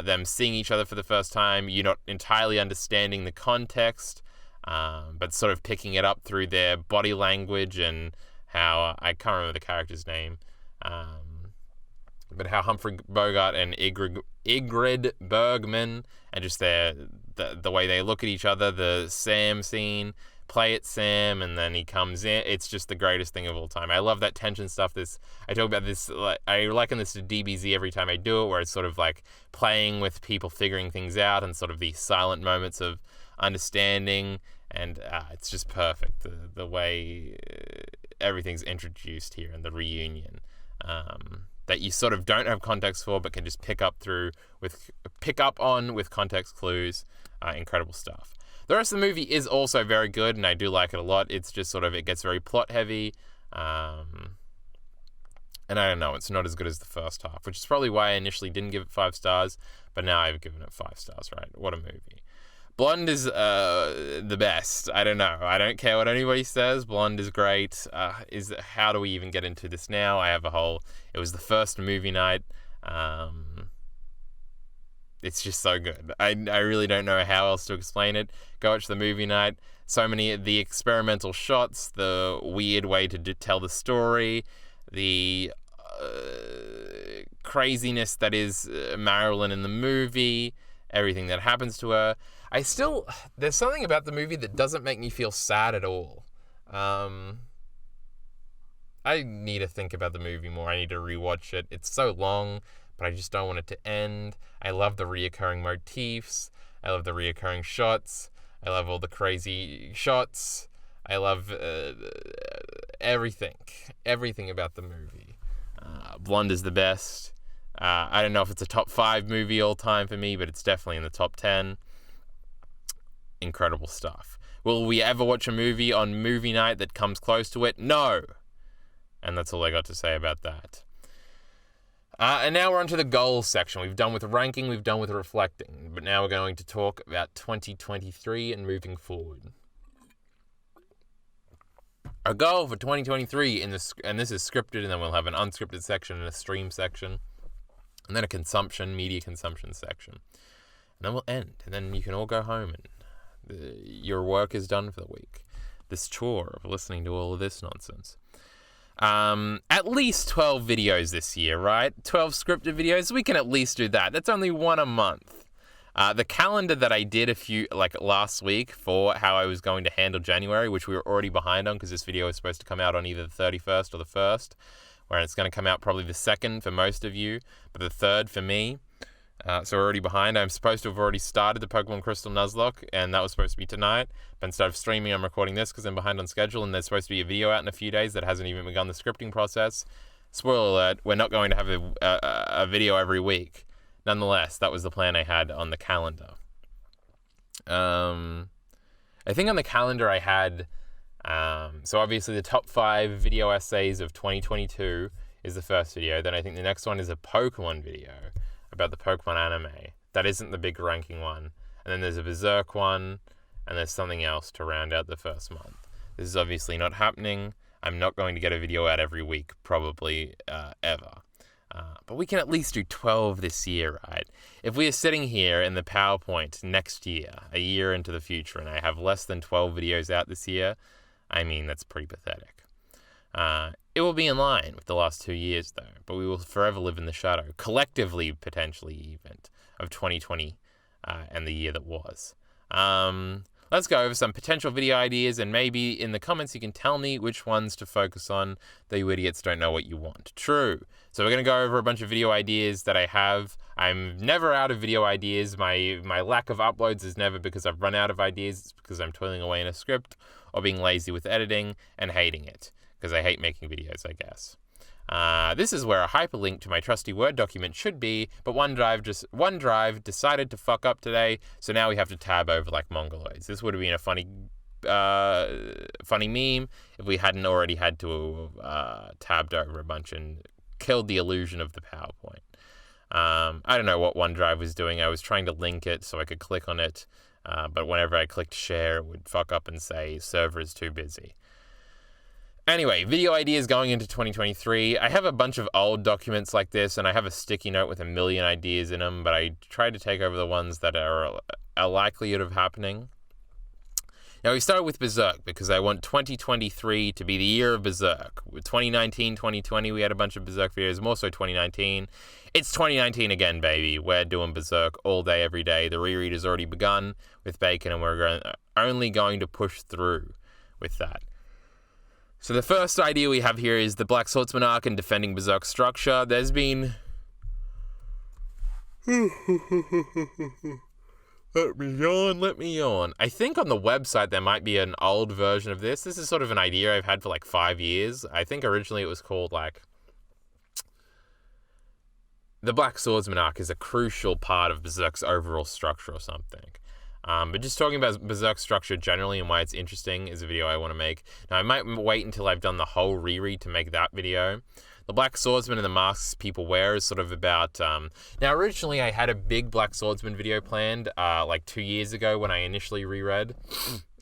them seeing each other for the first time, you're not entirely understanding the context, but sort of picking it up through their body language and how, I can't remember the character's name, but how Humphrey Bogart and Ingrid Bergman, and just the way they look at each other, the Sam scene, play it Sam, and then he comes in. It's just the greatest thing of all time. I love that tension stuff. I talk about this, I liken this to DBZ every time I do it, where it's sort of like playing with people figuring things out and sort of these silent moments of understanding, and it's just perfect, the way everything's introduced here in the reunion, that you sort of don't have context for but can just pick up on with context clues. Incredible stuff. The rest of the movie is also very good, and I do like it a lot. It's just sort of, it gets very plot heavy, and I don't know, it's not as good as the first half, which is probably why I initially didn't give it 5 stars, but now I've given it 5 stars, right? What a movie. Blonde is the best. I don't know. I don't care what anybody says. Blonde is great. How do we even get into this now? It was the first movie night. It's just so good. I really don't know how else to explain it. Go watch the movie night. So many of the experimental shots, the weird way to tell the story, the craziness that is Marilyn in the movie, everything that happens to her. There's something about the movie that doesn't make me feel sad at all. I need to think about the movie more. I need to rewatch it. It's so long, but I just don't want it to end. I love the reoccurring motifs. I love the reoccurring shots. I love all the crazy shots. I love everything about the movie. Blonde is the best. I don't know if it's a top 5 movie all time for me, but it's definitely in the top 10. Incredible stuff. Will we ever watch a movie on movie night that comes close to it? No. And that's all I got to say about that. And now we're on to the goals section. We've done with ranking, we've done with reflecting, but now we're going to talk about 2023 and moving forward. Our goal for 2023 and this is scripted, and then we'll have an unscripted section and a stream section, and then a media consumption section. And then we'll end, and then you can all go home and your work is done for the week. This chore of listening to all of this nonsense. At least 12 videos this year, right? 12 scripted videos. We can at least do that. That's only one a month. The calendar that I did last week for how I was going to handle January, which we were already behind on because this video was supposed to come out on either the 31st or the 1st, where it's going to come out probably the 2nd for most of you, but the 3rd for me. So we're already behind. I'm supposed to have already started the Pokemon Crystal Nuzlocke, and that was supposed to be tonight. But instead of streaming, I'm recording this because I'm behind on schedule, and there's supposed to be a video out in a few days that hasn't even begun the scripting process. Spoiler alert, we're not going to have a video every week. Nonetheless, that was the plan I had on the calendar. I think on the calendar I had... so obviously the top 5 video essays of 2022 is the first video. Then I think the next one is a Pokemon video about the Pokemon anime. That isn't the big ranking one. And then there's a Berserk one, and there's something else to round out the first month. This is obviously not happening. I'm not going to get a video out every week, probably ever. But we can at least do 12 this year, right? If we are sitting here in the PowerPoint next year, a year into the future, and I have less than 12 videos out this year, I mean, that's pretty pathetic. It will be in line with the last 2 years, though, but we will forever live in the shadow, collectively, potentially even, of 2020 and the year that was. let's go over some potential video ideas, and maybe in the comments you can tell me which ones to focus on, though you idiots don't know what you want. True. So we're going to go over a bunch of video ideas that I have. I'm never out of video ideas. My lack of uploads is never because I've run out of ideas. It's because I'm toiling away in a script or being lazy with editing and hating it, because I hate making videos, I guess. This is where a hyperlink to my trusty Word document should be, but OneDrive decided to fuck up today, so now we have to tab over like mongoloids. This would have been a funny meme if we hadn't already had to tabbed over a bunch and killed the illusion of the PowerPoint. I don't know what OneDrive was doing. I was trying to link it so I could click on it, but whenever I clicked share, it would fuck up and say server is too busy. Anyway, video ideas going into 2023. I have a bunch of old documents like this, and I have a sticky note with a million ideas in them, but I tried to take over the ones that are a likelihood of happening. Now, we start with Berserk, because I want 2023 to be the year of Berserk. With 2019, 2020, we had a bunch of Berserk videos, more so 2019. It's 2019 again, baby. We're doing Berserk all day, every day. The reread has already begun with Bacon, and we're only going to push through with that. So the first idea we have here is the Black Swordsman arc and defending Berserk structure. There's been... Let me yawn. I think on the website there might be an old version of this. This is sort of an idea I've had for like 5 years. I think originally it was called like... The Black Swordsman arc is a crucial part of Berserk's overall structure or something. But just talking about Berserk structure generally and why it's interesting is a video I want to make. Now, I might wait until I've done the whole reread to make that video. The Black Swordsman and the masks people wear is sort of about... Now, originally I had a big Black Swordsman video planned like 2 years ago when I initially reread.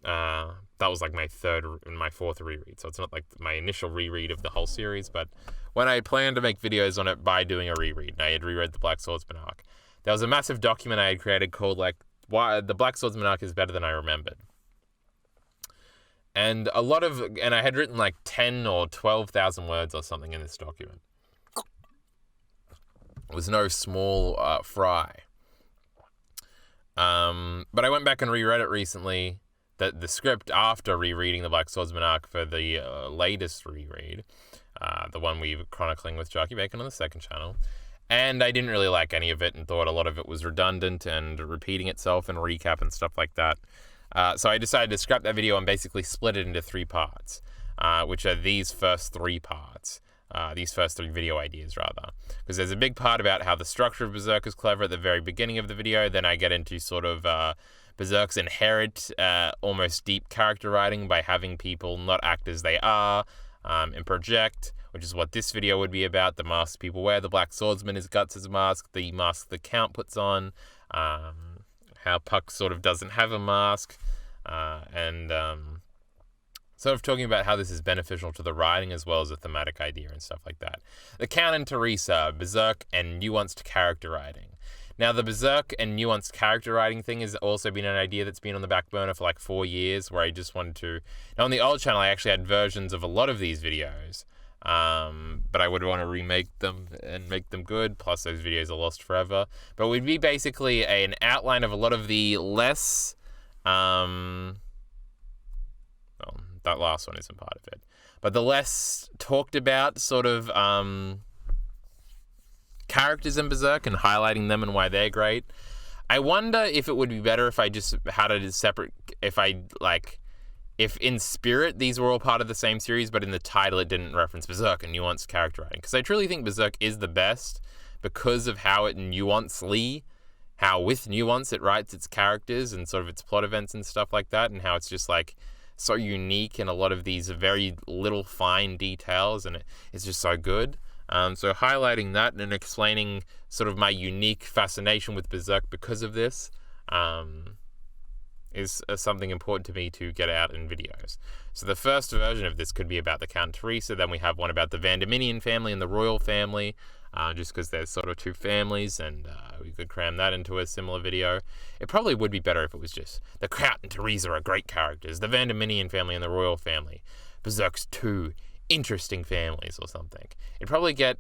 That was like my fourth reread, so it's not like my initial reread of the whole series, but when I had planned to make videos on it by doing a reread, and I had reread the Black Swordsman arc. There was a massive document I had created called like why the Black Swordsman arc is better than I remembered. And I had written like 10 or 12,000 words or something in this document. It was no small fry. But I went back and reread it recently, the script after rereading the Black Swordsman arc for the latest reread, the one we were chronicling with Jockey Bacon on the second channel. And I didn't really like any of it and thought a lot of it was redundant and repeating itself and recap and stuff like that. So I decided to scrap that video and basically split it into 3 parts, which are these first 3 parts. These first 3 video ideas, rather. Because there's a big part about how the structure of Berserk is clever at the very beginning of the video. Then I get into sort of Berserk's inherent, almost deep character writing by having people not act as they are and project, which is what this video would be about. The masks people wear, the Black Swordsman is guts as a mask, the mask the Count puts on, how Puck sort of doesn't have a mask, and sort of talking about how this is beneficial to the writing as well as a thematic idea and stuff like that. The Count and Teresa, Berserk and nuanced character writing. Now, the Berserk and nuanced character writing thing has also been an idea that's been on the back burner for like 4 years, where I just wanted to... Now, on the old channel, I actually had versions of a lot of these videos, but I would want to remake them and make them good, plus those videos are lost forever. But it would be basically an outline of a lot of the less... well, that last one isn't part of it. But the less talked about sort of... characters in Berserk and highlighting them and why they're great. I wonder if it would be better if I just had it as separate, if in spirit these were all part of the same series, but in the title it didn't reference Berserk and nuanced character writing. Because I truly think Berserk is the best because of how with nuance it writes its characters and sort of its plot events and stuff like that, and how it's just like so unique in a lot of these very little fine details, and it's just so good. So highlighting that and explaining sort of my unique fascination with Berserk because of this is something important to me to get out in videos. So the first version of this could be about the Count and Teresa. Then we have one about the Vandeminian family and the royal family, just because there's sort of 2 families, and we could cram that into a similar video. It probably would be better if it was just the Count and Teresa are great characters, the Vandeminian family and the royal family, Berserk's 2 interesting families or something. It'd probably get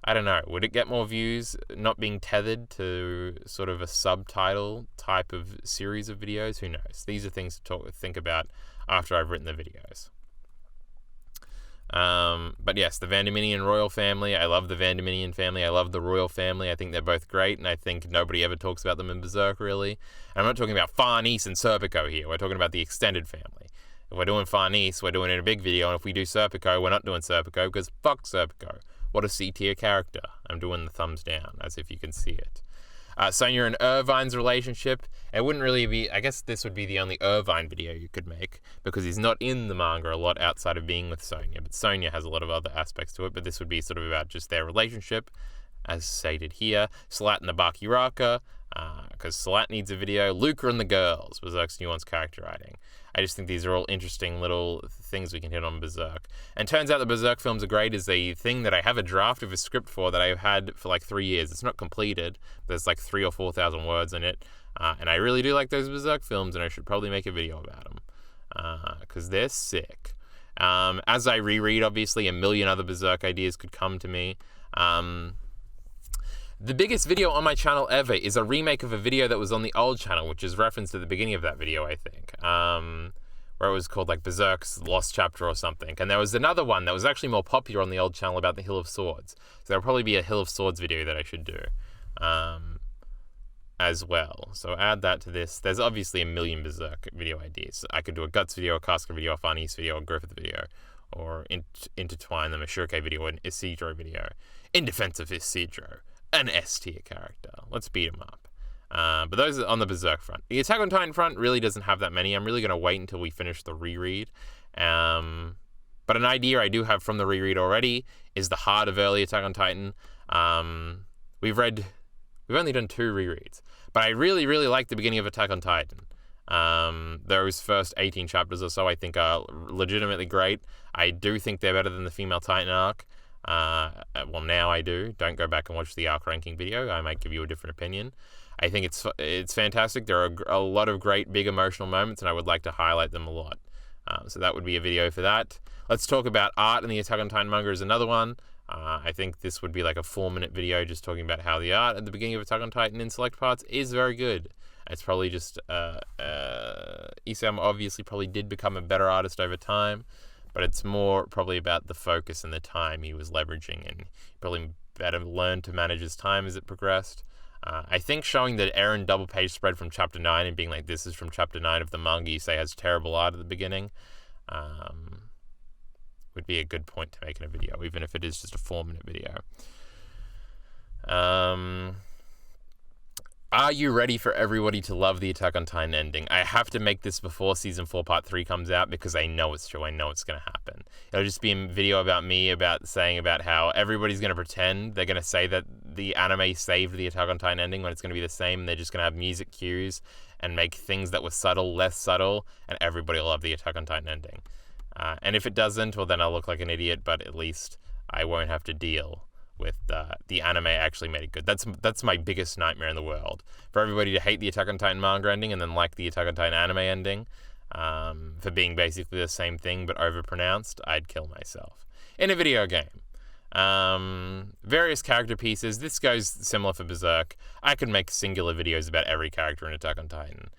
I don't know. Would it get more views not being tethered to sort of a subtitle type of series of videos? Who knows? These are things to think about after I've written the videos. But yes, the Van Dominion royal family. I love the Van Dominion family. I love the royal family. I think they're both great, and I think nobody ever talks about them in Berserk, really. And I'm not talking about Farnese and Serpico here. We're talking about the extended family. If we're doing Farnese, we're doing it in a big video, and if we do Serpico, we're not doing Serpico, because fuck Serpico. What a C-tier character. I'm doing the thumbs down, as if you can see it. Sonya and Irvine's relationship. It wouldn't really be... I guess this would be the only Irvine video you could make, because he's not in the manga a lot outside of being with Sonya. But Sonya has a lot of other aspects to it, but this would be sort of about just their relationship, as stated here. Salat and the Bakiraka, because Salat needs a video. Luca and the Girls, Berserk's nuanced character writing. I just think these are all interesting little things we can hit on Berserk. And turns out the Berserk films are great is a thing that I have a draft of a script for that I've had for like 3 years. It's not completed. There's like 3,000 or 4,000 words in it. And I really do like those Berserk films, and I should probably make a video about them. Because they're sick. As I reread, obviously, a million other Berserk ideas could come to me. The biggest video on my channel ever is a remake of a video that was on the old channel, which is referenced at the beginning of that video, I think, where it was called like Berserk's Lost Chapter or something. And there was another one that was actually more popular on the old channel about the Hill of Swords. So there'll probably be a Hill of Swords video that I should do as well. So add that to this. There's obviously a million Berserk video ideas. I could do a Guts video, a Casca video, a Farnese video, a Griffith video, or intertwine them, a Shurikei video, an Isidro video. In defense of Isidro, an S-tier character. Let's beat him up. But those are on the Berserk front. The Attack on Titan front really doesn't have that many. I'm really going to wait until we finish the reread. But an idea I do have from the reread already is the heart of early Attack on Titan. We've only done 2 rereads, but I really, really like the beginning of Attack on Titan. Those first 18 chapters or so I think are legitimately great. I do think they're better than the Female Titan arc. Well, now I do. Don't go back and watch the arc ranking video. I might give you a different opinion. I think it's fantastic. There are a lot of great big emotional moments, and I would like to highlight them a lot. So that would be a video for that. Let's talk about art in the Attack on Titan manga is another one. I think this would be like a 4-minute video just talking about how the art at the beginning of Attack on Titan in select parts is very good. It's probably just Isayama obviously probably did become a better artist over time, but it's more probably about the focus and the time he was leveraging, and probably better learned to manage his time as it progressed. I think showing that Eren double page spread from chapter 9 and being like, this is from chapter 9 of the manga you say has terrible art at the beginning, would be a good point to make in a video, even if it is just a 4-minute video. Are you ready for everybody to love the Attack on Titan ending? I have to make this before Season 4 Part 3 comes out because I know it's true. I know it's going to happen. It'll just be a video about me saying about how everybody's going to pretend. They're going to say that the anime saved the Attack on Titan ending when it's going to be the same. And they're just going to have music cues and make things that were subtle less subtle. And everybody will love the Attack on Titan ending. And if it doesn't, well, then I'll look like an idiot. But at least I won't have to deal with the anime actually made it good. That's my biggest nightmare in the world. For everybody to hate the Attack on Titan manga ending and then like the Attack on Titan anime ending, for being basically the same thing but overpronounced, I'd kill myself. In a video game. Various character pieces. This goes similar for Berserk. I could make singular videos about every character in Attack on Titan.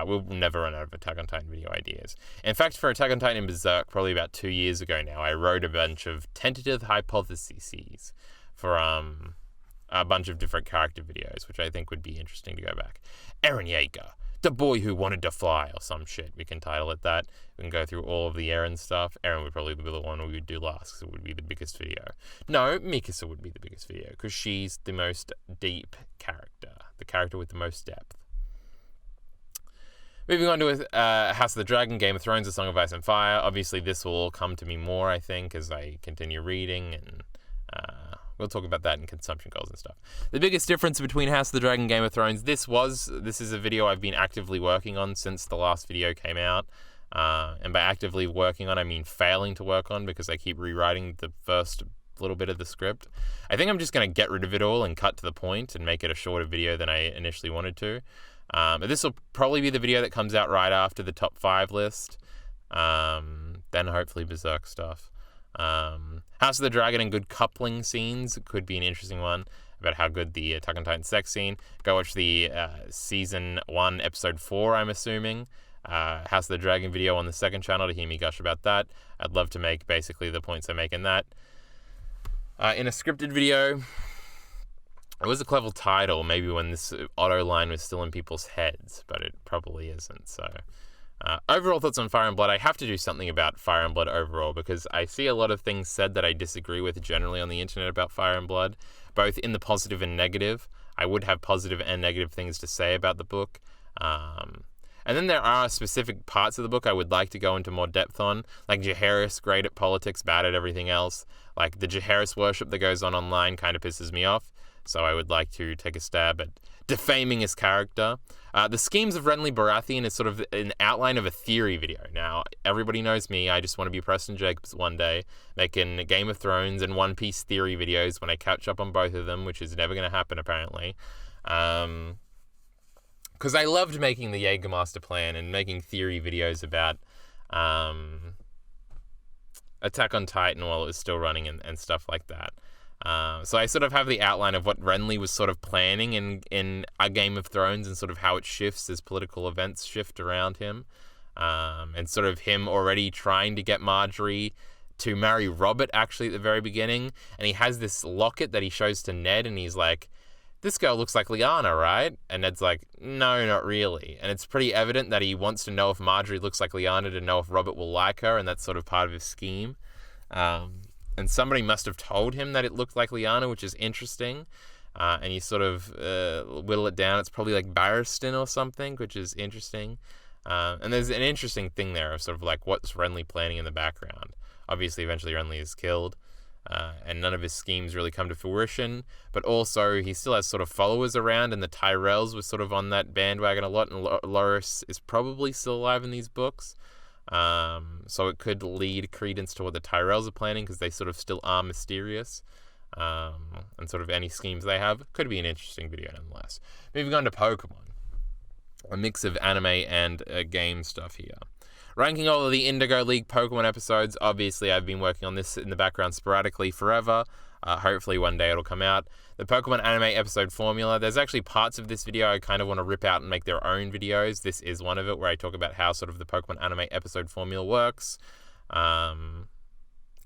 We'll never run out of Attack on Titan video ideas. In fact, for Attack on Titan and Berserk, probably about 2 years ago now, I wrote a bunch of tentative hypotheses for a bunch of different character videos, which I think would be interesting to go back. Eren Yeager, the boy who wanted to fly, or some shit. We can title it that. We can go through all of the Eren stuff. Eren would probably be the one we would do last, because it would be the biggest video. No, Mikasa would be the biggest video, because she's the most deep character. The character with the most depth. Moving on to House of the Dragon, Game of Thrones, A Song of Ice and Fire. Obviously, this will all come to me more, I think, as I continue reading, and we'll talk about that in consumption goals and stuff. The biggest difference between House of the Dragon and Game of Thrones, this is a video I've been actively working on since the last video came out. And by actively working on, I mean failing to work on, because I keep rewriting the first little bit of the script. I think I'm just going to get rid of it all and cut to the point and make it a shorter video than I initially wanted to. But this will probably be the video that comes out right after the top 5 list. Then hopefully Berserk stuff. House of the Dragon and good coupling scenes could be an interesting one about how good the Attack on Titan sex scene. Go watch the season 1 episode 4, I'm assuming. House of the Dragon video on the second channel to hear me gush about that. I'd love to make basically the points I make in that. In a scripted video, it was a clever title, maybe when this auto line was still in people's heads, but it probably isn't. So, overall thoughts on Fire and Blood. I have to do something about Fire and Blood overall, because I see a lot of things said that I disagree with generally on the internet about Fire and Blood, both in the positive and negative. I would have positive and negative things to say about the book. And then there are specific parts of the book I would like to go into more depth on, like Jaehaerys, great at politics, bad at everything else. Like the Jaehaerys worship that goes on online kind of pisses me off, so I would like to take a stab at defaming his character. The Schemes of Renly Baratheon is sort of an outline of a theory video. Now, everybody knows me, I just want to be Preston Jacobs one day, making Game of Thrones and One Piece theory videos when I catch up on both of them, which is never going to happen apparently. Because I loved making the Jägermaster plan and making theory videos about Attack on Titan while it was still running and stuff like that. So I sort of have the outline of what Renly was sort of planning in A Game of Thrones and sort of how it shifts as political events shift around him. And sort of him already trying to get Marjorie to marry Robert actually at the very beginning. And he has this locket that he shows to Ned and he's like, this girl looks like Lyanna, right? And Ned's like, no, not really. And it's pretty evident that he wants to know if Marjorie looks like Lyanna to know if Robert will like her, and that's sort of part of his scheme. And somebody must have told him that it looked like Lyanna, which is interesting. And you sort of whittle it down. It's probably like Barristan or something, which is interesting. And there's an interesting thing there of sort of like what's Renly planning in the background. Obviously, eventually Renly is killed. And none of his schemes really come to fruition, but also he still has sort of followers around, and the Tyrells were sort of on that bandwagon a lot, and Loras is probably still alive in these books, so it could lead credence to what the Tyrells are planning, because they sort of still are mysterious, and sort of any schemes they have could be an interesting video nonetheless. Moving on to Pokemon, a mix of anime and game stuff here. Ranking all of the Indigo League Pokemon episodes. Obviously, I've been working on this in the background sporadically forever. Hopefully one day it'll come out. The Pokemon anime episode formula. There's actually parts of this video I kind of want to rip out and make their own videos. This is one of it, where I talk about how sort of the Pokemon anime episode formula works.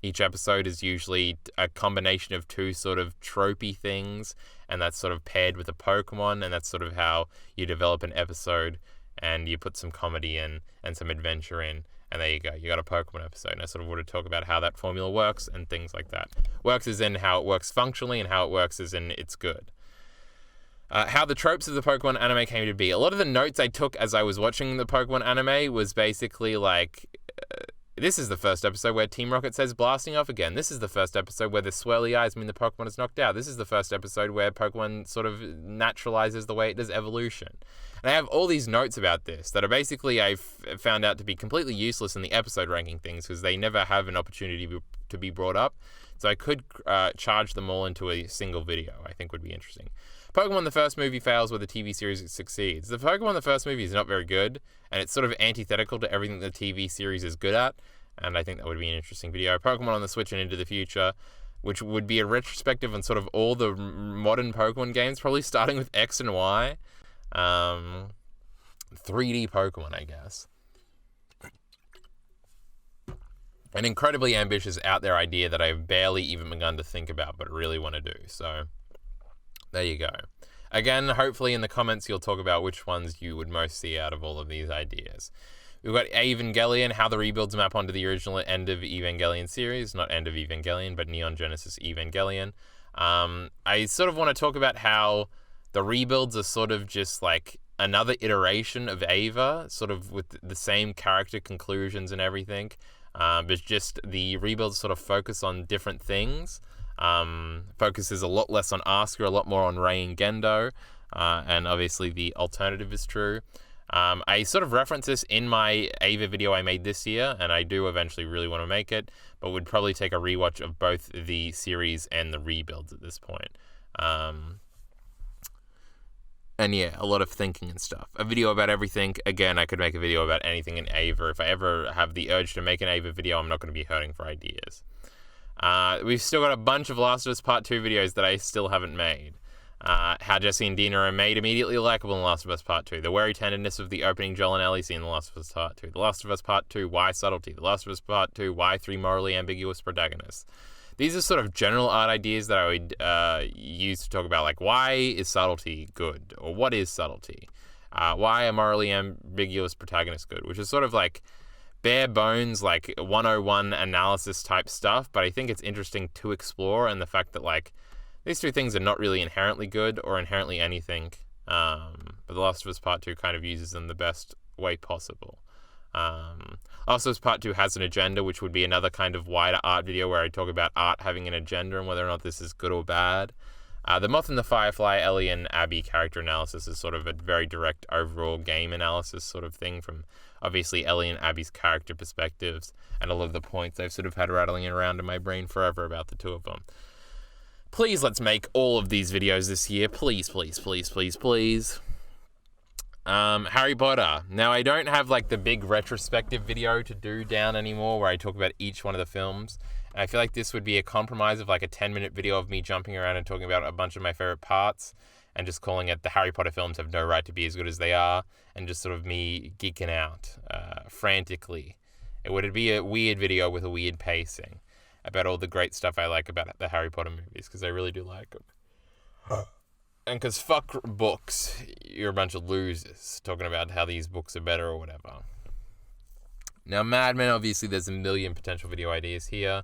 Each episode is usually a combination of two sort of tropey things, and that's sort of paired with a Pokemon, and that's sort of how you develop an episode. And you put some comedy in and some adventure in, and there you go. You got a Pokemon episode. And I sort of want to talk about how that formula works and things like that. Works as in how it works functionally, and how it works as in it's good. How the tropes of the Pokemon anime came to be. A lot of the notes I took as I was watching the Pokemon anime was basically like, this is the first episode where Team Rocket says blasting off again. This is the first episode where the swirly eyes mean the Pokemon is knocked out. This is the first episode where Pokemon sort of naturalizes the way it does evolution. And I have all these notes about this that are basically I've found out to be completely useless in the episode ranking things, because they never have an opportunity to be brought up. So I could charge them all into a single video, I think would be interesting. Pokemon the first movie fails where the TV series succeeds. The Pokemon the first movie is not very good, and it's sort of antithetical to everything the TV series is good at, and I think that would be an interesting video. Pokemon on the Switch and Into the Future, which would be a retrospective on sort of all the modern Pokemon games, probably starting with X and Y. 3D Pokemon, I guess. An incredibly ambitious, out there idea that I've barely even begun to think about, but really want to do. So, there you go. Again, hopefully in the comments you'll talk about which ones you would most see out of all of these ideas. We've got Evangelion, how the rebuilds map onto the original End of Evangelion series. Not End of Evangelion, but Neon Genesis Evangelion. I sort of want to talk about how the rebuilds are sort of just like another iteration of Ava, sort of with the same character conclusions and everything. But just the rebuilds sort of focus on different things. Focuses a lot less on Asuka, a lot more on Rei and Gendo. And obviously the alternative is true. I sort of reference this in my Ava video I made this year, and I do eventually really want to make it, but would probably take a rewatch of both the series and the rebuilds at this point. And yeah, a lot of thinking and stuff. A video about everything. Again, I could make a video about anything in Ava. If I ever have the urge to make an Ava video, I'm not going to be hurting for ideas. We've still got a bunch of Last of Us Part 2 videos that I still haven't made. How Jesse and Dina are made immediately likable in The Last of Us Part 2. The wary tenderness of the opening Joel and Ellie scene in The Last of Us Part 2. The Last of Us Part 2, why subtlety? The Last of Us Part 2, why 3 morally ambiguous protagonists? These are sort of general art ideas that I would use to talk about, like, why is subtlety good? Or what is subtlety? Why are morally ambiguous protagonists good? Which is sort of like bare bones, like 101 analysis type stuff, but I think it's interesting to explore, and the fact that, like, these two things are not really inherently good or inherently anything, but The Last of Us Part 2 kind of uses them the best way possible. Last of Us Part 2 has an agenda, which would be another kind of wider art video where I talk about art having an agenda and whether or not this is good or bad. The Moth and the Firefly, Ellie and Abby character analysis is sort of a very direct overall game analysis sort of thing from obviously Ellie and Abby's character perspectives, and all of the points I've sort of had rattling around in my brain forever about the two of them. Please, let's make all of these videos this year. Please, please, please, please, please. Harry Potter. Now, I don't have, like, the big retrospective video to do down anymore where I talk about each one of the films. And I feel like this would be a compromise of, like, a 10-minute video of me jumping around and talking about a bunch of my favorite parts and just calling it the Harry Potter films have no right to be as good as they are, and just sort of me geeking out frantically. It would be a weird video with a weird pacing about all the great stuff I like about the Harry Potter movies, because I really do like them. And because fuck books, you're a bunch of losers talking about how these books are better or whatever. Now, Mad Men, obviously there's a million potential video ideas here,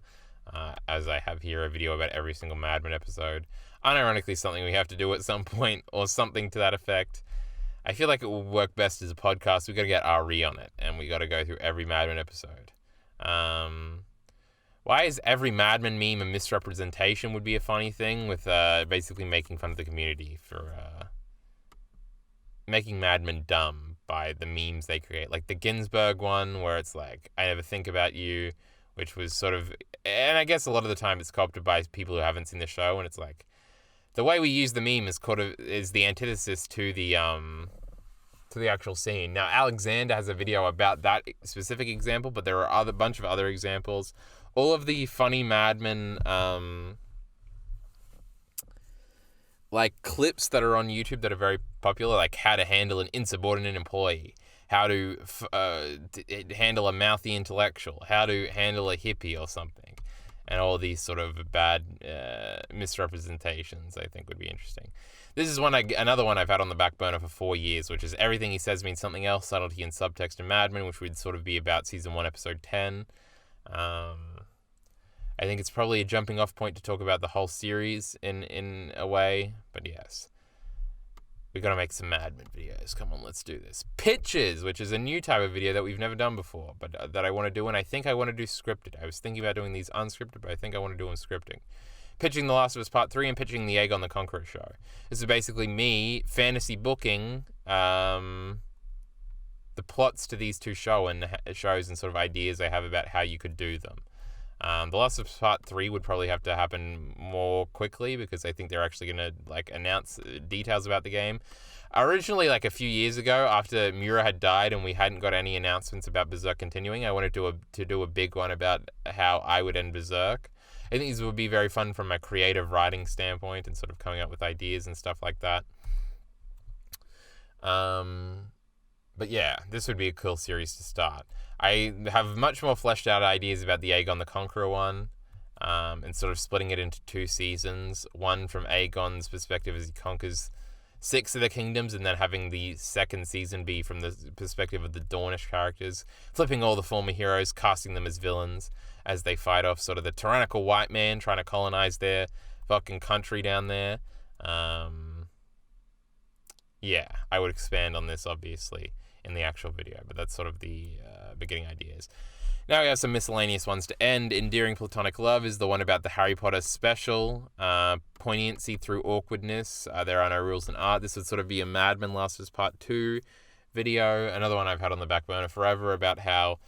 as I have here a video about every single Mad Men episode. Unironically, something we have to do at some point, or something to that effect. I feel like it will work best as a podcast. We've got to get RE on it, and we got to go through every Mad Men episode. Why is every Mad Men meme a misrepresentation would be a funny thing, with basically making fun of the community for making Mad Men dumb by the memes they create. Like the Ginsberg one, where it's like, I never think about you, which was sort of, and I guess a lot of the time it's co-opted by people who haven't seen the show, and it's like, the way we use the meme is the antithesis to the actual scene. Now, Alexander has a video about that specific example, but there are a bunch of other examples. All of the funny Mad Men, like, clips that are on YouTube that are very popular, like how to handle an insubordinate employee, how to handle a mouthy intellectual, how to handle a hippie or something, and all these sort of bad misrepresentations, I think would be interesting. This is another one I've had on the back burner for 4 years, which is everything he says means something else, subtlety and subtext in Mad Men, which would sort of be about season 1, episode 10. I think it's probably a jumping off point to talk about the whole series in a way, but yes. We gotta make some Mad Men videos. Come on, let's do this. Pitches, which is a new type of video that we've never done before, but that I want to do, and I think I want to do scripted. I was thinking about doing these unscripted, but I think I want to do them scripting. Pitching The Last of Us Part 3 and pitching the Aegon the Conqueror show. This is basically me fantasy booking the plots to these two shows and sort of ideas I have about how you could do them. The Last of Us Part 3 would probably have to happen more quickly, because I think they're actually going to, like, announce details about the game. Originally, like a few years ago, after Mura had died and we hadn't got any announcements about Berserk continuing, I wanted to do a big one about how I would end Berserk. I think these would be very fun from a creative writing standpoint and sort of coming up with ideas and stuff like that. But yeah, this would be a cool series to start. I have much more fleshed out ideas about the Aegon the Conqueror one, and sort of splitting it into 2 seasons. One from Aegon's perspective as he conquers 6 of the kingdoms, and then having the second season be from the perspective of the Dornish characters, flipping all the former heroes, casting them as villains as they fight off sort of the tyrannical white man trying to colonize their fucking country down there. Yeah, I would expand on this, obviously, in the actual video, but that's sort of the beginning ideas. Now we have some miscellaneous ones to end. Endearing Platonic Love is the one about the Harry Potter special. Poignancy through awkwardness. There are no rules in art. This would sort of be a Mad Men Last of Us Part 2 video. Another one I've had on the back burner forever about how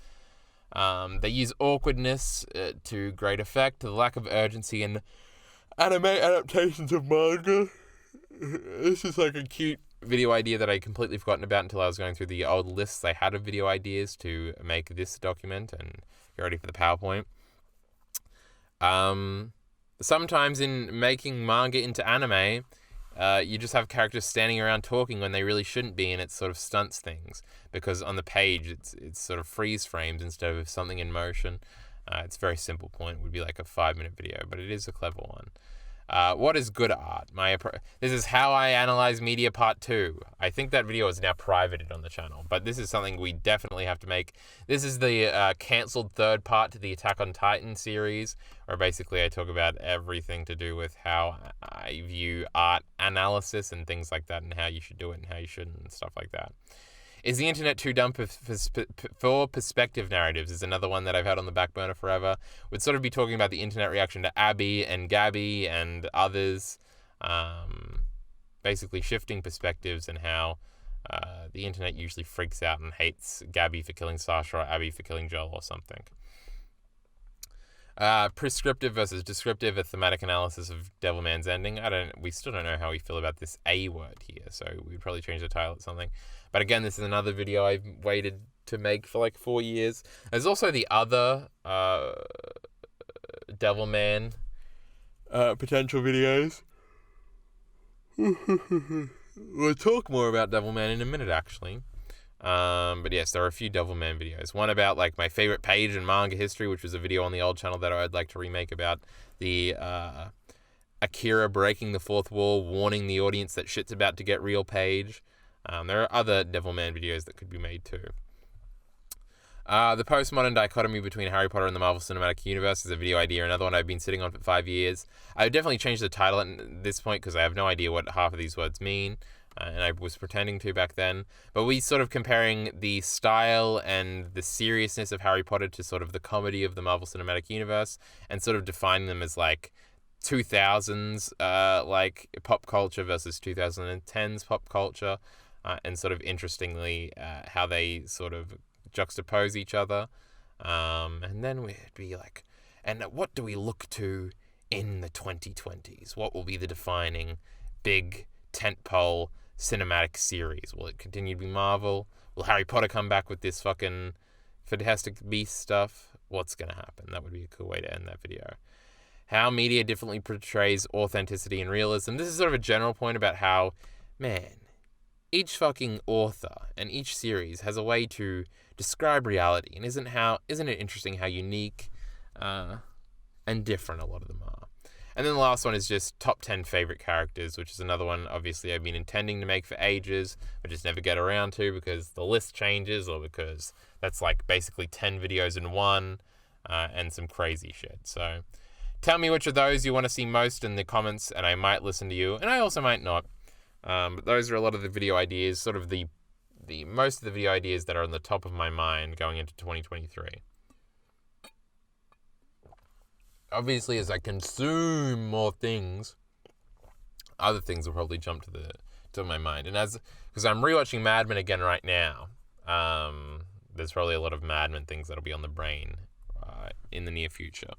they use awkwardness to great effect. The lack of urgency in anime adaptations of manga. This is like a cute video idea that I completely forgotten about until I was going through the old lists I had of video ideas to make this document and get ready for the PowerPoint. Sometimes in making manga into anime, you just have characters standing around talking when they really shouldn't be, and it sort of stunts things because on the page it's sort of freeze frames instead of something in motion. It's a very simple point. It would be like a 5-minute video, but it is a clever one. What is good art? This is how I analyze media part 2. I think that video is now privated on the channel, but this is something we definitely have to make. This is the cancelled third part to the Attack on Titan series, where basically I talk about everything to do with how I view art analysis and things like that, and how you should do it and how you shouldn't and stuff like that. Is the internet too dumb for perspective narratives is another one that I've had on the back burner forever. We'd sort of be talking about the internet reaction to Abby and Gabby and others, basically shifting perspectives and how the internet usually freaks out and hates Gabby for killing Sasha or Abby for killing Joel or something. Prescriptive versus descriptive, a thematic analysis of Devilman's ending. We still don't know how we feel about this A word here, so we'd probably change the title to something. But again, this is another video I've waited to make for like 4 years. There's also the other Devilman potential videos. We'll talk more about Devilman in a minute, actually. But yes, there are a few Devilman videos. One about like my favorite page in manga history, which was a video on the old channel that I'd like to remake about the Akira breaking the fourth wall, warning the audience that shit's about to get real page. There are other Devilman videos that could be made too. The postmodern dichotomy between Harry Potter and the Marvel Cinematic Universe is a video idea, another one I've been sitting on for 5 years. I would definitely change the title at this point because I have no idea what half of these words mean. And I was pretending to back then. But we sort of comparing the style and the seriousness of Harry Potter to sort of the comedy of the Marvel Cinematic Universe, and sort of defining them as like 2000s like pop culture versus 2010s pop culture, and sort of interestingly how they sort of juxtapose each other. And then we'd be like, and what do we look to in the 2020s? What will be the defining big tentpole cinematic series? Will it continue to be Marvel? Will Harry Potter come back with this fucking Fantastic Beast stuff? What's gonna happen? That would be a cool way to end that video. How media differently portrays authenticity and realism. This is sort of a general point about how, man, each fucking author and each series has a way to describe reality, and isn't it interesting how unique and different a lot of them are? And then the last one is just top 10 favorite characters, which is another one obviously I've been intending to make for ages, but just never get around to because the list changes, or because that's like basically 10 videos in one, and some crazy shit. So tell me which of those you want to see most in the comments, and I might listen to you, and I also might not. But those are a lot of the video ideas, sort of the most of the video ideas that are on the top of my mind going into 2023. Obviously, as I consume more things, other things will probably jump to my mind. And because I'm rewatching Mad Men again right now, there's probably a lot of Mad Men things that'll be on the brain in the near future.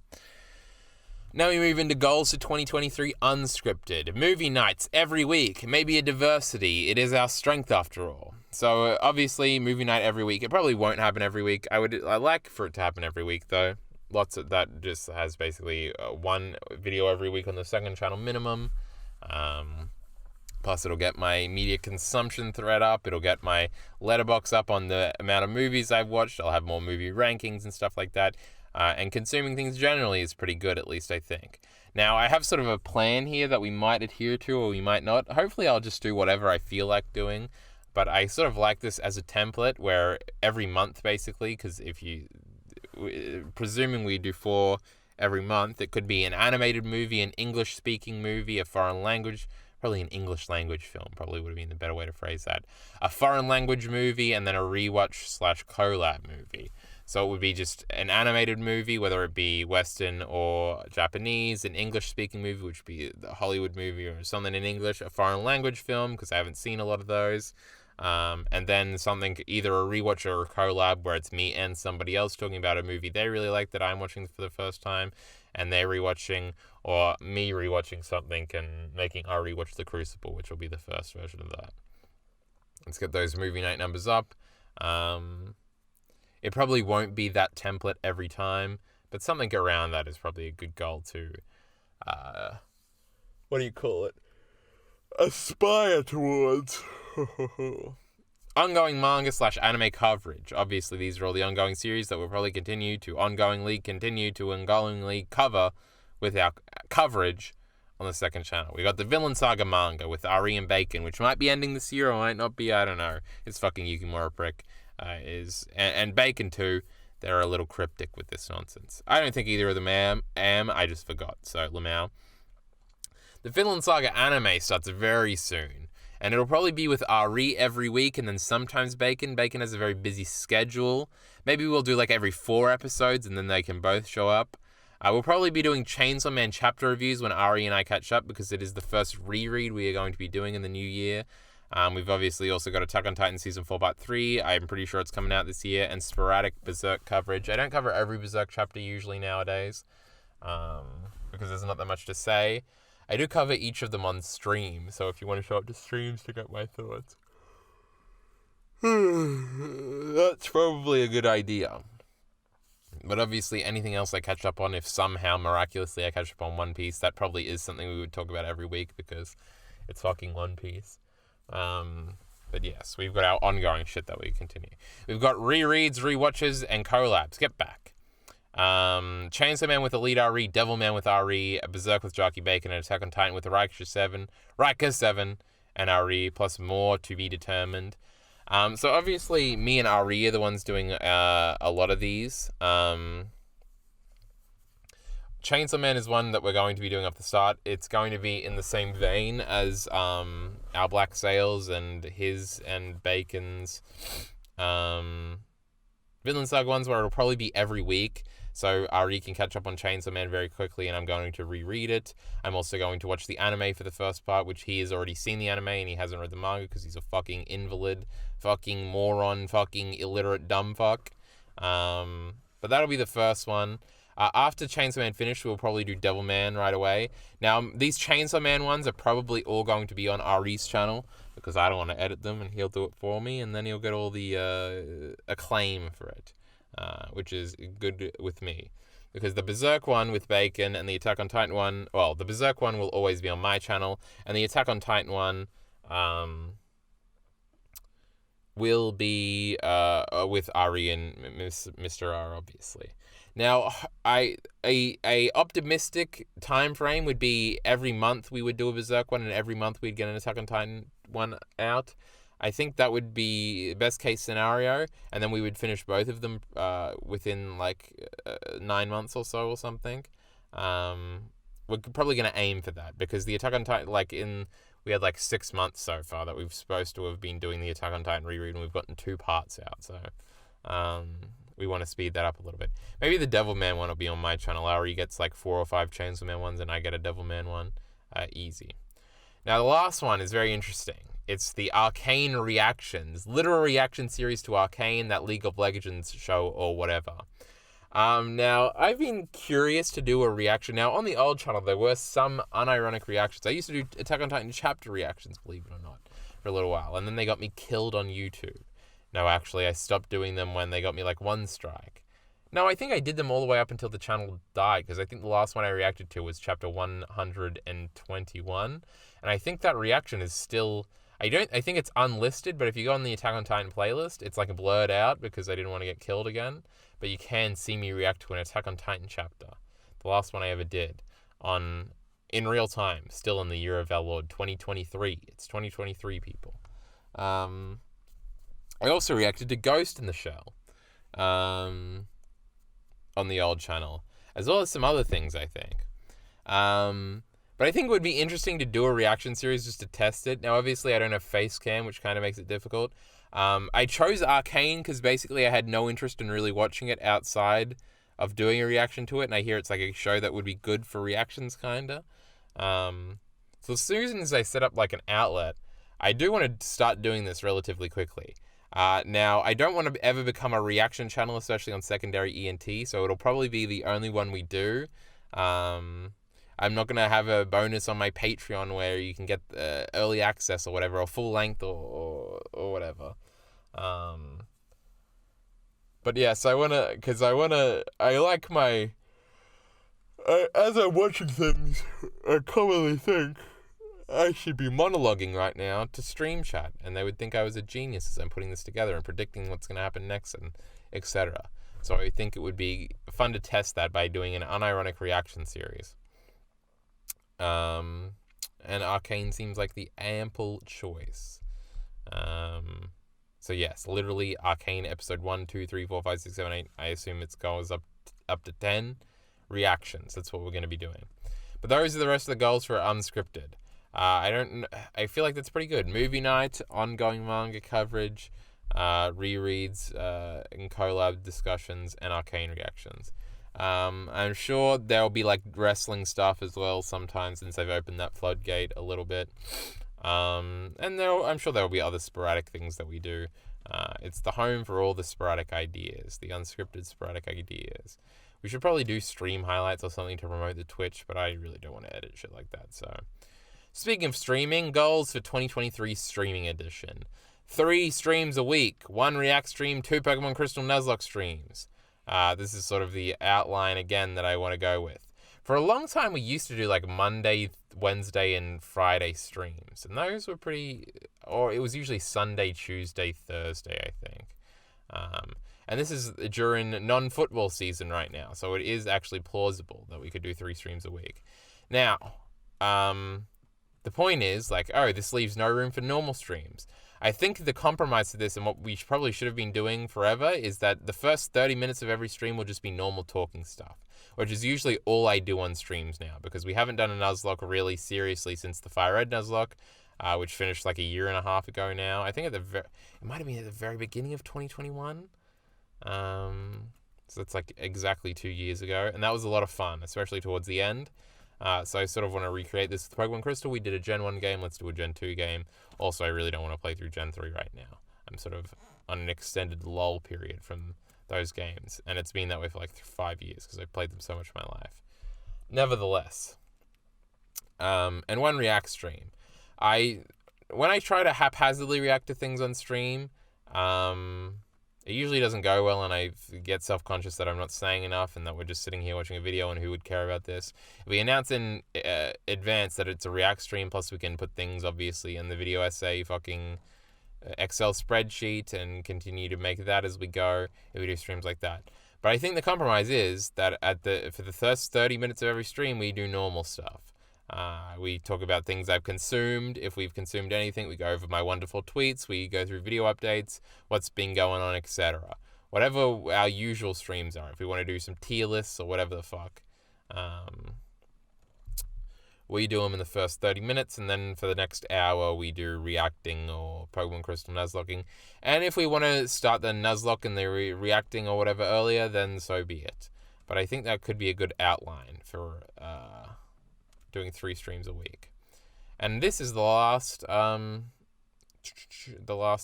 Now we move into goals for 2023 unscripted. Movie nights every week. Maybe a diversity. It is our strength after all. So obviously, movie night every week. It probably won't happen every week. I like for it to happen every week though. Lots of that just has basically one video every week on the second channel minimum. Plus it'll get my media consumption thread up. It'll get my letterbox up on the amount of movies I've watched. I'll have more movie rankings and stuff like that. And consuming things generally is pretty good, at least I think. Now, I have sort of a plan here that we might adhere to or we might not. Hopefully I'll just do whatever I feel like doing. But I sort of like this as a template where every month, basically, because presuming we do 4 every month, it could be an animated movie, an English-speaking movie, a foreign language, probably an English language film, probably would have been the better way to phrase that, a foreign language movie, and then a rewatch/collab movie. So it would be just an animated movie, whether it be Western or Japanese, an English-speaking movie, which would be a Hollywood movie or something in English, a foreign language film, because I haven't seen a lot of those. And then something, either a rewatch or a collab where it's me and somebody else talking about a movie they really like that I'm watching for the first time, and they're rewatching, or me rewatching something and making our rewatch The Crucible, which will be the first version of that. Let's get those movie night numbers up. It probably won't be that template every time, But something around that is probably a good goal to, what do you call it? Aspire towards. Ongoing manga / anime coverage. Obviously, these are all the ongoing series that we'll probably continue to ongoingly cover with our coverage on the second channel. We got the Villain Saga manga with Ari and Bacon, which might be ending this year or might not be. I don't know. It's fucking Yukimura prick. And Bacon too. They're a little cryptic with this nonsense. I don't think either of them am. I just forgot. So Lamau. The Villain Saga anime starts very soon. And it'll probably be with Ari every week and then sometimes Bacon. Bacon has a very busy schedule. Maybe we'll do like every 4 episodes and then they can both show up. We'll probably be doing Chainsaw Man chapter reviews when Ari and I catch up because it is the first reread we are going to be doing in the new year. We've obviously also got Attack on Titan Season 4 Part 3. I'm pretty sure it's coming out this year. And sporadic Berserk coverage. I don't cover every Berserk chapter usually nowadays because there's not that much to say. I do cover each of them on stream, so if you want to show up to streams to get my thoughts, that's probably a good idea. But obviously, anything else I catch up on, if somehow miraculously I catch up on One Piece, that probably is something we would talk about every week because it's fucking One Piece. But yes, we've got our ongoing shit that we continue. We've got rereads, rewatches, and collabs. Get back. Chainsaw Man with Elite RE, Devilman with RE, Berserk with Jockey Bacon, and Attack on Titan with Riker 7, and RE, plus more to be determined. So obviously, me and RE are the ones doing a lot of these. Chainsaw Man is one that we're going to be doing off the start. It's going to be in the same vein as our Black Sails and his and Bacon's Villain Saga ones, where it'll probably be every week. So Ari can catch up on Chainsaw Man very quickly, and I'm going to reread it. I'm also going to watch the anime for the first part, which he has already seen the anime, and he hasn't read the manga because he's a fucking invalid, fucking moron, fucking illiterate dumb fuck. But that'll be the first one. After Chainsaw Man finished, we'll probably do Devilman right away. Now, these Chainsaw Man ones are probably all going to be on Ari's channel, because I don't want to edit them, and he'll do it for me, and then he'll get all the acclaim for it. Which is good with me. Because the Berserk one with Bacon and the Attack on Titan one, well, the Berserk one will always be on my channel, and the Attack on Titan one will be with Ari and Mr. R, obviously. Now, a optimistic time frame would be every month we would do a Berserk one, and every month we'd get an Attack on Titan one out. I think that would be best case scenario, and then we would finish both of them within like 9 months or so or something. We're probably going to aim for that because the Attack on Titan, we had like 6 months so far that we've supposed to have been doing the Attack on Titan reread, and we've gotten 2 parts out, so we want to speed that up a little bit. Maybe the Devilman one will be on my channel. Ari gets like 4 or 5 Chainsaw Man ones, and I get a Devilman one. Easy. Now the last one is very interesting. It's the Arcane Reactions, literal reaction series to Arcane, that League of Legends show or whatever. Now, I've been curious to do a reaction. Now, on the old channel, there were some unironic reactions. I used to do Attack on Titan chapter reactions, believe it or not, for a little while. And then they got me killed on YouTube. No, actually, I stopped doing them when they got me like 1 strike. No, I think I did them all the way up until the channel died, because I think the last one I reacted to was chapter 121. And I think that reaction is still... I think it's unlisted, but if you go on the Attack on Titan playlist, it's like blurred out because I didn't want to get killed again. But you can see me react to an Attack on Titan chapter. The last one I ever did in real time, still in the year of our Lord, 2023. It's 2023, people. I also reacted to Ghost in the Shell on the old channel, as well as some other things, I think. But I think it would be interesting to do a reaction series just to test it. Now, obviously, I don't have face cam, which kind of makes it difficult. I chose Arcane because basically I had no interest in really watching it outside of doing a reaction to it, and I hear it's like a show that would be good for reactions, kinda. So as soon as I set up like an outlet, I do want to start doing this relatively quickly. Now, I don't want to ever become a reaction channel, especially on secondary ENT, so it'll probably be the only one we do. I'm not going to have a bonus on my Patreon where you can get early access or whatever, or full length or whatever. But yes, I like my As I'm watching things, I commonly think I should be monologuing right now to stream chat, and they would think I was a genius as I'm putting this together and predicting what's going to happen next, and etc. So I think it would be fun to test that by doing an unironic reaction series. And Arcane seems like the ample choice. So yes, literally Arcane episode 1, 2, 3, 4, 5, 6, 7, 8. I assume it goes up to 10 reactions. That's what we're going to be doing. But those are the rest of the goals for unscripted. I feel like that's pretty good. Movie night, ongoing manga coverage, rereads, and collab discussions, and Arcane reactions. I'm sure there'll be like wrestling stuff as well sometimes, since I've opened that floodgate a little bit. And I'm sure there'll be other sporadic things that we do. It's the home for all the sporadic ideas, the unscripted sporadic ideas. We should probably do stream highlights or something to promote the Twitch, but I really don't want to edit shit like that. So, speaking of streaming, goals for 2023 streaming edition: 3 streams a week, 1 React stream, 2 Pokemon Crystal Nuzlocke streams. This is sort of the outline again that I want to go with. For a long time, we used to do like Monday, Wednesday, and Friday streams, and those were or it was usually Sunday, Tuesday, Thursday, I think. And this is during non-football season right now, so it is actually plausible that we could do 3 streams a week. Now, the point is, like, this leaves no room for normal streams. I think the compromise to this, and what we probably should have been doing forever, is that the first 30 minutes of every stream will just be normal talking stuff, which is usually all I do on streams now, because we haven't done a Nuzlocke really seriously since the Fire Red Nuzlocke, which finished like a year and a half ago now. I think it might have been at the very beginning of 2021. So it's like exactly 2 years ago, and that was a lot of fun, especially towards the end. So I sort of want to recreate this with Pokemon Crystal. We did a Gen 1 game, let's do a Gen 2 game. Also, I really don't want to play through Gen 3 right now. I'm sort of on an extended lull period from those games, and it's been that way for like 5 years because I've played them so much in my life. Nevertheless, and 1 React stream. When I try to haphazardly react to things on stream, it usually doesn't go well, and I get self-conscious that I'm not saying enough and that we're just sitting here watching a video, and who would care about this? If we announce in advance that it's a React stream, plus we can put things, obviously, in the video essay fucking Excel spreadsheet and continue to make that as we go if we do streams like that. But I think the compromise is that for the first 30 minutes of every stream, we do normal stuff. We talk about things I've consumed. If we've consumed anything, we go over my wonderful tweets. We go through video updates, what's been going on, etc. Whatever our usual streams are. If we want to do some tier lists or whatever the fuck, we do them in the first 30 minutes, and then for the next hour, we do reacting or Pokemon Crystal Nuzlocking. And if we want to start the Nuzlocke and the reacting or whatever earlier, then so be it. But I think that could be a good outline for doing 3 streams a week. And this is the last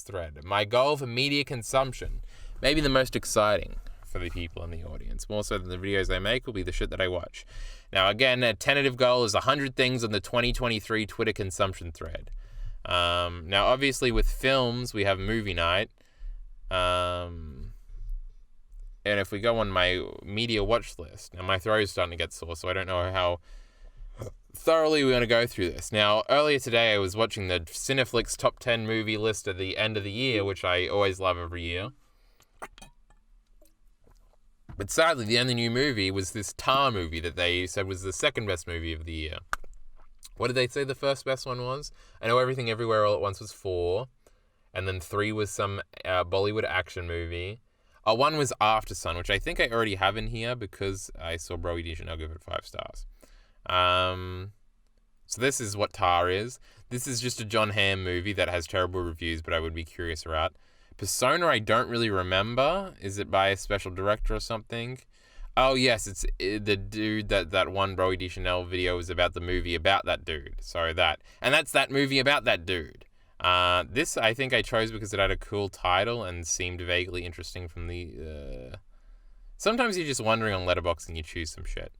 thread. My goal for media consumption, maybe the most exciting for the people in the audience, more so than the videos I make, will be the shit that I watch. Now, again, a tentative goal is 100 things on the 2023 Twitter consumption thread. Now, obviously, with films, we have movie night. And if we go on my media watch list, now my throat is starting to get sore, so I don't know how thoroughly we want to go through this. Now, earlier today, I was watching the Cineflix top 10 movie list at the end of the year, which I always love every year. But sadly, the only new movie was this Tar movie that they said was the second best movie of the year. What did they say the first best one was? I know Everything Everywhere All at Once was 4, and then 3 was some Bollywood action movie. 1 was After Sun, which I think I already have in here because I saw Bro Edition. I'll give it 5 stars. So this is what Tar is. This is just a John Hamm movie that has terrible reviews, but I would be curious about. Persona, I don't really remember. Is it by a special director or something? Oh, yes, it's the dude that one Bro Edition video was about the movie about that dude. Sorry, that. And that's that movie about that dude. This, I think I chose because it had a cool title and seemed vaguely interesting from the... Sometimes you're just wandering on Letterboxd and you choose some shit.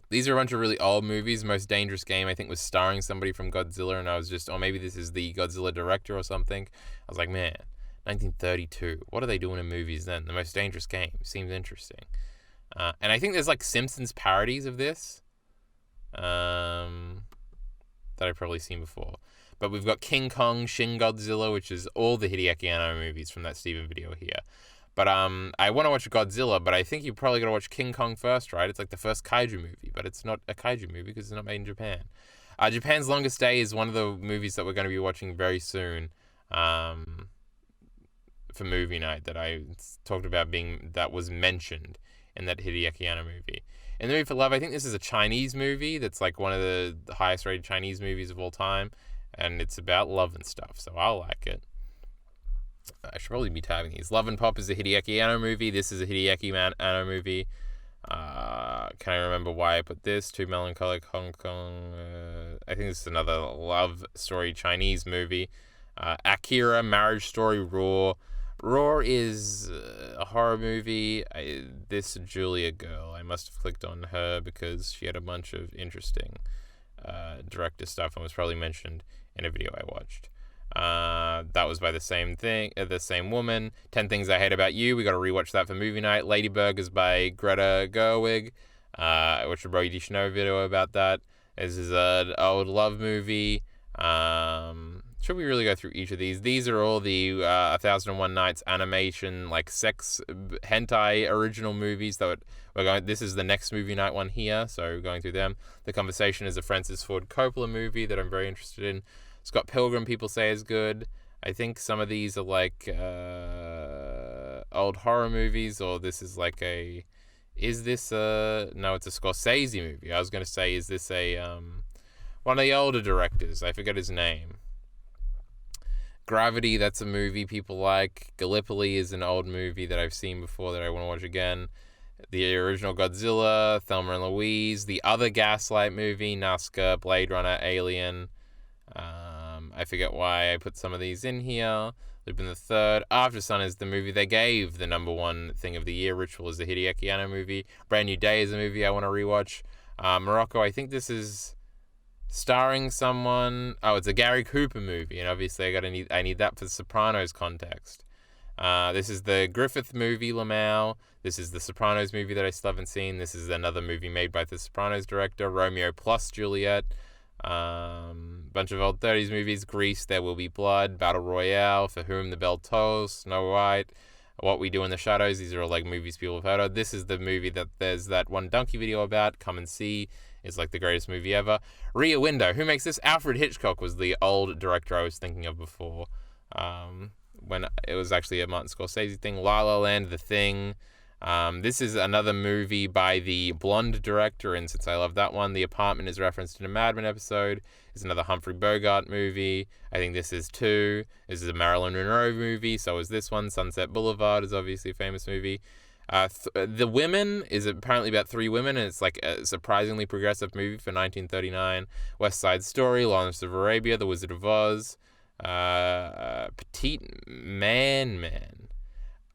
These are a bunch of really old movies. Most Dangerous Game, I think, was starring somebody from Godzilla, and I was just, maybe this is the Godzilla director or something. I was like, man, 1932. What are they doing in movies then? The Most Dangerous Game seems interesting. And I think there's like Simpsons parodies of this that I've probably seen before. But we've got King Kong, Shin Godzilla, which is all the Hideaki Anno movies from that Steven video here. But I want to watch Godzilla, but I think you probably got to watch King Kong first, right? It's like the first kaiju movie, but it's not a kaiju movie because it's not made in Japan. Japan's Longest Day is one of the movies that we're going to be watching very soon for movie night that I talked about that was mentioned in that Hideaki Anno movie. In the Movie for Love, I think this is a Chinese movie that's like one of the highest rated Chinese movies of all time. And it's about love and stuff, so I'll like it. I should probably be tabbing these. Love and Pop is a Hideaki Anno movie. This is a Hideaki Anno movie. Can I remember why I put this? Too Melancholic, Hong Kong. I think this is another love story Chinese movie. Akira, Marriage Story, Raw. Raw is a horror movie. This Julia girl, I must have clicked on her because she had a bunch of interesting director stuff and was probably mentioned in a video I watched. That was by the same woman. 10 Things I Hate About You. We got to rewatch that for movie night. Ladybug is by Greta Gerwig. I watched a Brody DeChanel video about that. This is an old love movie. Should we really go through each of these? These are all the 1001 Nights animation, like sex hentai original movies that we're going. This is the next movie night one here, so going through them. The Conversation is a Francis Ford Coppola movie that I'm very interested in. Scott Pilgrim, people say, is good. I think some of these are like old horror movies, or this is like a. Is this a? No, it's a Scorsese movie. I was going to say, is this a one of the older directors? I forget his name. Gravity, that's a movie people like. Gallipoli is an old movie that I've seen before that I want to watch again. The original Godzilla, Thelma and Louise, the other Gaslight movie, Nazca, Blade Runner, Alien. I forget why I put some of these in here. Lupin the Third. After Sun is the movie they gave the number one thing of the year. Ritual is the Hideaki Anno movie. Brand New Day is a movie I want to rewatch. Morocco, I think this is starring someone. Oh, it's a Gary Cooper movie, and obviously I need that for the Sopranos context. This is the Griffith movie, Lamau. This is the Sopranos movie that I still haven't seen. This is another movie made by the Sopranos director, Romeo plus Juliet. Bunch of old 30s movies. Grease, There Will Be Blood, Battle Royale, For Whom the Bell Tolls, Snow White, What We Do in the Shadows. These are all like movies people have heard of. This is the movie that there's that one donkey video about. Come and See is like the greatest movie ever. Rear Window. Who makes this? Alfred Hitchcock was the old director I was thinking of before. When it was actually a Martin Scorsese thing. La La Land, The Thing. This is another movie by the blonde director, and since I love that one, The Apartment is referenced in a Mad Men episode. It's another Humphrey Bogart movie. I think this is too. This is a Marilyn Monroe movie, so is this one. Sunset Boulevard is obviously a famous movie. The Women is apparently about three women, and it's like a surprisingly progressive movie for 1939. West Side Story, Lawrence of Arabia, The Wizard of Oz, Petite Man.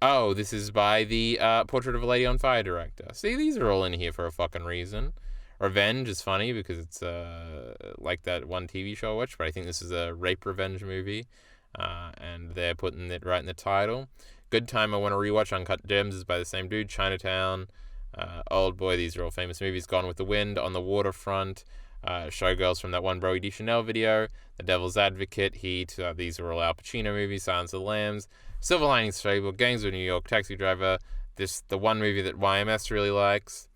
Oh, this is by the Portrait of a Lady on Fire director. See, these are all in here for a fucking reason. Revenge is funny because it's like that one TV show I watched, but I think this is a rape revenge movie, and they're putting it right in the title. Good Time, I want to rewatch. Uncut Gems is by the same dude. Chinatown, Old Boy, these are all famous movies. Gone with the Wind, On the Waterfront, Showgirls from that one Brody DeChanel video, The Devil's Advocate, Heat, these are all Al Pacino movies. Silence of the Lambs, Silver Linings Playbook, Gangs of New York, Taxi Driver, the one movie that YMS really likes,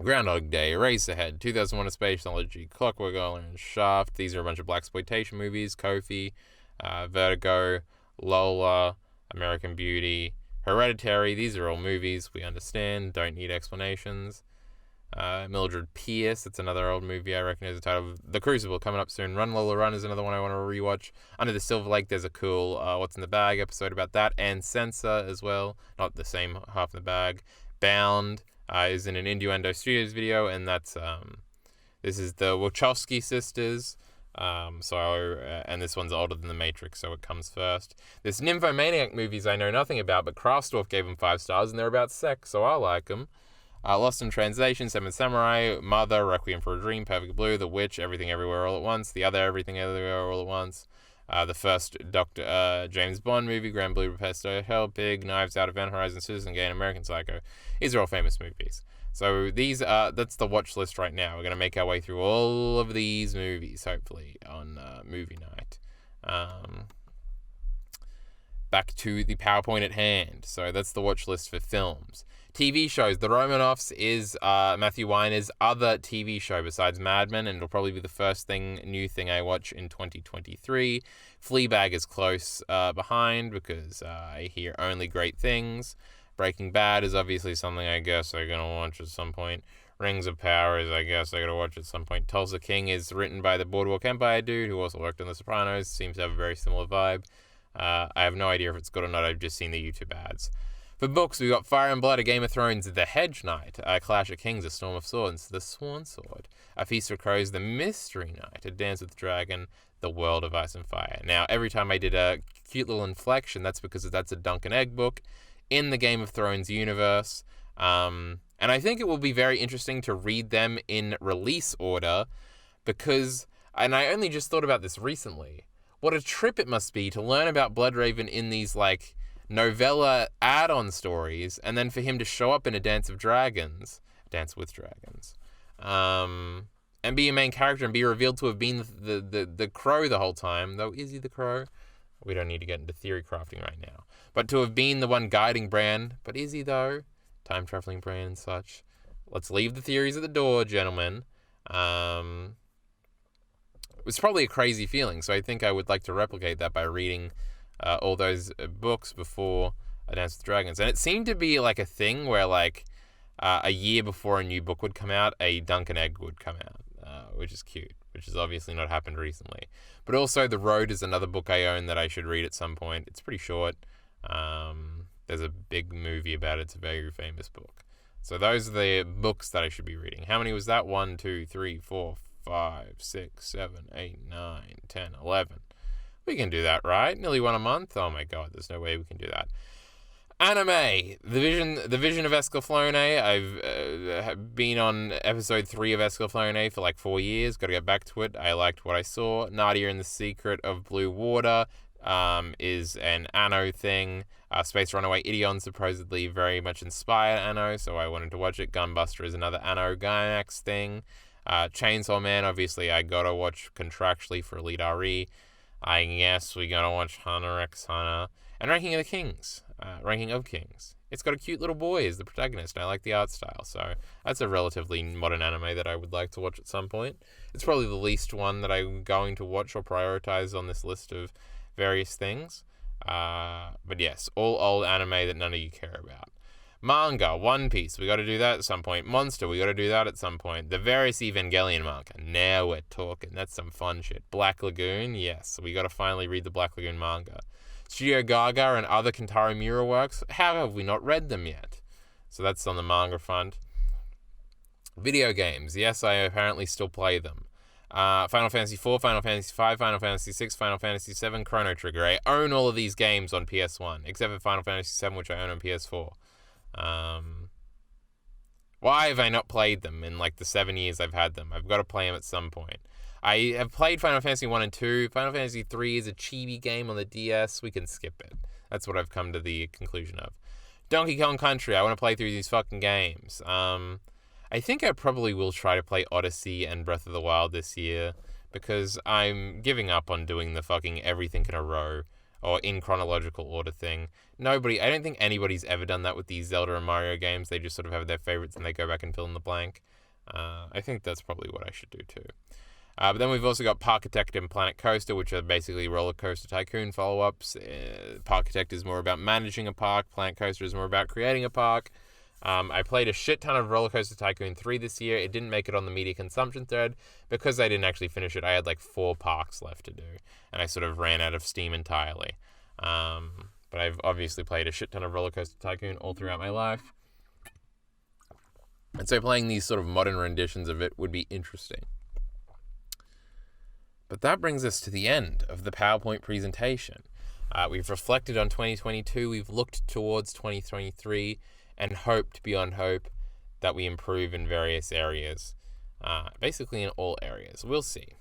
Groundhog Day, Eraserhead, 2001: A Space Odyssey, Clockwork Orange, Shaft. These are a bunch of blaxploitation movies. Kofi, Vertigo, Lola, American Beauty, Hereditary. These are all movies we understand, don't need explanations. Mildred Pierce, it's another old movie I recognize the title of. The Crucible, coming up soon. Run Lola Run is another one I want to rewatch. Under the Silver Lake, there's a cool What's in the Bag episode about that, and Censor as well, not the same half in the bag. Bound is in an Innuendo Studios video, and that's this is the Wachowski sisters. And this one's older than The Matrix, so it comes first. This Nymphomaniac movies I know nothing about, but Krastorf gave them 5 stars, and they're about sex, so I like them. Lost in Translation, Seven Samurai, Mother, Requiem for a Dream, Perfect Blue, The Witch, Everything Everywhere All at Once, The Other Everything Everywhere All at Once, The first Dr. James Bond movie, Grand Budapest Hotel, Pig, Knives Out, Event Horizon, Citizen Kane, American Psycho. These are all famous movies. So that's the watch list right now. We're going to make our way through all of these movies, hopefully, on movie night. Back to the PowerPoint at hand. So that's the watch list for films. TV shows. The Romanoffs is Matthew Weiner's other TV show besides Mad Men, and it'll probably be the first new thing I watch in 2023. Fleabag is close behind because I hear only great things. Breaking Bad is obviously something I guess I'm going to watch at some point. Rings of Power is, I guess, I got to watch at some point. Tulsa King is written by the Boardwalk Empire dude who also worked on The Sopranos. Seems to have a very similar vibe. I have no idea if it's good or not. I've just seen the YouTube ads. For books, we got Fire and Blood, A Game of Thrones, The Hedge Knight, Clash of Kings, A Storm of Swords, The Swan Sword, A Feast for Crows, The Mystery Knight, A Dance with the Dragon, The World of Ice and Fire. Now, every time I did a cute little inflection, that's because that's a Dunk and Egg book in the Game of Thrones universe. And I think it will be very interesting to read them in release order because, and I only just thought about this recently, what a trip it must be to learn about Bloodraven in these, like, novella add-on stories, and then for him to show up in a Dance with Dragons, and be a main character and be revealed to have been the crow the whole time, though is he the crow? We don't need to get into theory crafting right now. But to have been the one guiding Bran, but is he though? Time-traveling Bran and such. Let's leave the theories at the door, gentlemen. It was probably a crazy feeling, so I think I would like to replicate that by reading all those books before A Dance with Dragons. And it seemed to be like a thing where like a year before a new book would come out, a Dunk and Egg would come out, which is cute, which has obviously not happened recently. But also The Road is another book I own that I should read at some point. It's pretty short. There's a big movie about it. It's a very famous book. So those are the books that I should be reading. How many was that? 1, 2, 3, 4, 5, 6, 7, 8, 9, 10, 11. We can do that, right? Nearly one a month? Oh my god, there's no way we can do that. Anime. The Vision of Escaflowne. I've been on episode 3 of Escaflowne for like 4 years. Got to get back to it. I liked what I saw. Nadia and the Secret of Blue Water is an Anno thing. Space Runaway Idion supposedly very much inspired Anno, so I wanted to watch it. Gunbuster is another Anno Gainax thing. Chainsaw Man, obviously I gotta watch contractually for Elite RE. I guess we gotta watch Hunter x Hunter. And Ranking of Kings. It's got a cute little boy as the protagonist, and I like the art style, so that's a relatively modern anime that I would like to watch at some point. It's probably the least one that I'm going to watch or prioritize on this list of various things. But yes, all old anime that none of you care about. Manga, One Piece, we got to do that at some point. Monster, we got to do that at some point. The various Evangelion manga, now we're talking. That's some fun shit. Black Lagoon, yes, we got to finally read the Black Lagoon manga. Studio Gaga and other Kentaro Miura works, how have we not read them yet? So that's on the manga front. Video games, yes, I apparently still play them. Final Fantasy IV, Final Fantasy V, Final Fantasy VI, Final Fantasy VII, Chrono Trigger. I own all of these games on PS1, except for Final Fantasy VII, which I own on PS4. Why have I not played them in like the 7 years I've had them? I've got to play them at some point. I have played Final Fantasy 1 and 2. Final Fantasy 3 is a chibi game on the DS. We can skip it. That's what I've come to the conclusion of. Donkey Kong Country. I want to play through these fucking games. I think I probably will try to play Odyssey and Breath of the Wild this year because I'm giving up on doing the fucking everything in a row or in chronological order thing. I don't think anybody's ever done that with these Zelda and Mario games. They just sort of have their favorites and they go back and fill in the blank. I think that's probably what I should do too. But then we've also got Parkitect and Planet Coaster, which are basically Roller Coaster Tycoon follow-ups. Parkitect is more about managing a park. Planet Coaster is more about creating a park. I played a shit ton of Roller Coaster Tycoon 3 this year. It didn't make it on the media consumption thread because I didn't actually finish it. I had like 4 parks left to do, and I sort of ran out of steam entirely. But I've obviously played a shit ton of Roller Coaster Tycoon all throughout my life. And so playing these sort of modern renditions of it would be interesting. But that brings us to the end of the PowerPoint presentation. We've reflected on 2022, we've looked towards 2023, and hoped beyond hope that we improve in various areas. Basically in all areas. We'll see.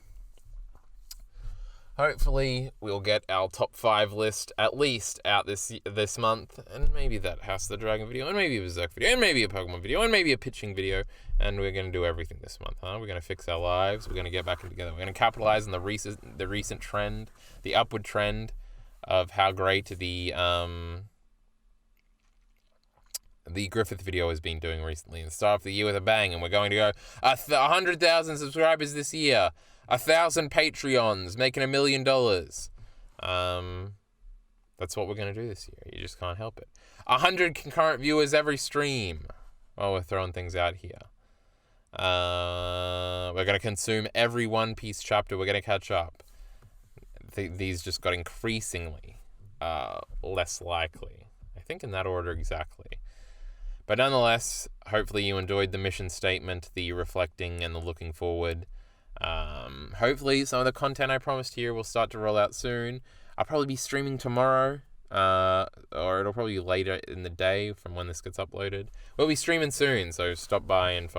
hopefully we'll get our top 5 list at least out this month, and maybe that House of the Dragon video, and maybe a Berserk video, and maybe a Pokemon video, and maybe a pitching video, and we're going to do everything this month, huh? We're going to fix our lives, we're going to get back together, we're going to capitalize on the recent trend, the upward trend of how great the Griffith video has been doing recently, and start off the year with a bang, and we're going to go 100,000 subscribers this year, 1,000 Patreons, making $1 million. That's what we're going to do this year. You just can't help it. 100 concurrent viewers every stream. Well, we're throwing things out here. We're going to consume every One Piece chapter. We're going to catch up. These just got increasingly less likely. I think in that order exactly. But nonetheless, hopefully you enjoyed the mission statement, the reflecting, and the looking forward. Hopefully some of the content I promised here will start to roll out soon. I'll probably be streaming tomorrow, or it'll probably be later in the day from when this gets uploaded. We'll be streaming soon, so stop by and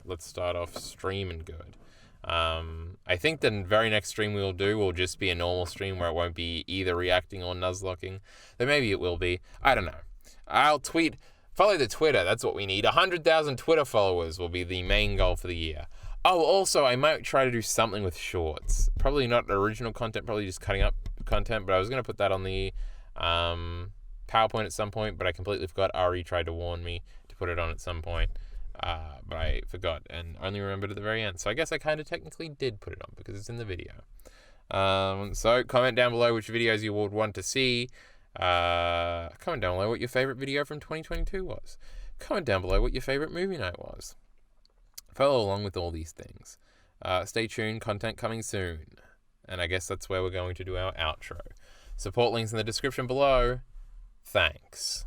let's start off streaming good. I think the very next stream we'll do will just be a normal stream where it won't be either reacting or nuzlocking. Though maybe it will be. I don't know. I'll tweet. Follow the Twitter. That's what we need. 100,000 Twitter followers will be the main goal for the year. Oh, also, I might try to do something with shorts. Probably not original content, probably just cutting up content, but I was going to put that on the PowerPoint at some point, but I completely forgot. Ari tried to warn me to put it on at some point, but I forgot and only remembered at the very end. So I guess I kind of technically did put it on because it's in the video. So comment down below which videos you would want to see. Comment down below what your favorite video from 2022 was. Comment down below what your favorite movie night was. Follow along with all these things. Stay tuned, content coming soon. And I guess that's where we're going to do our outro. Support links in the description below. Thanks.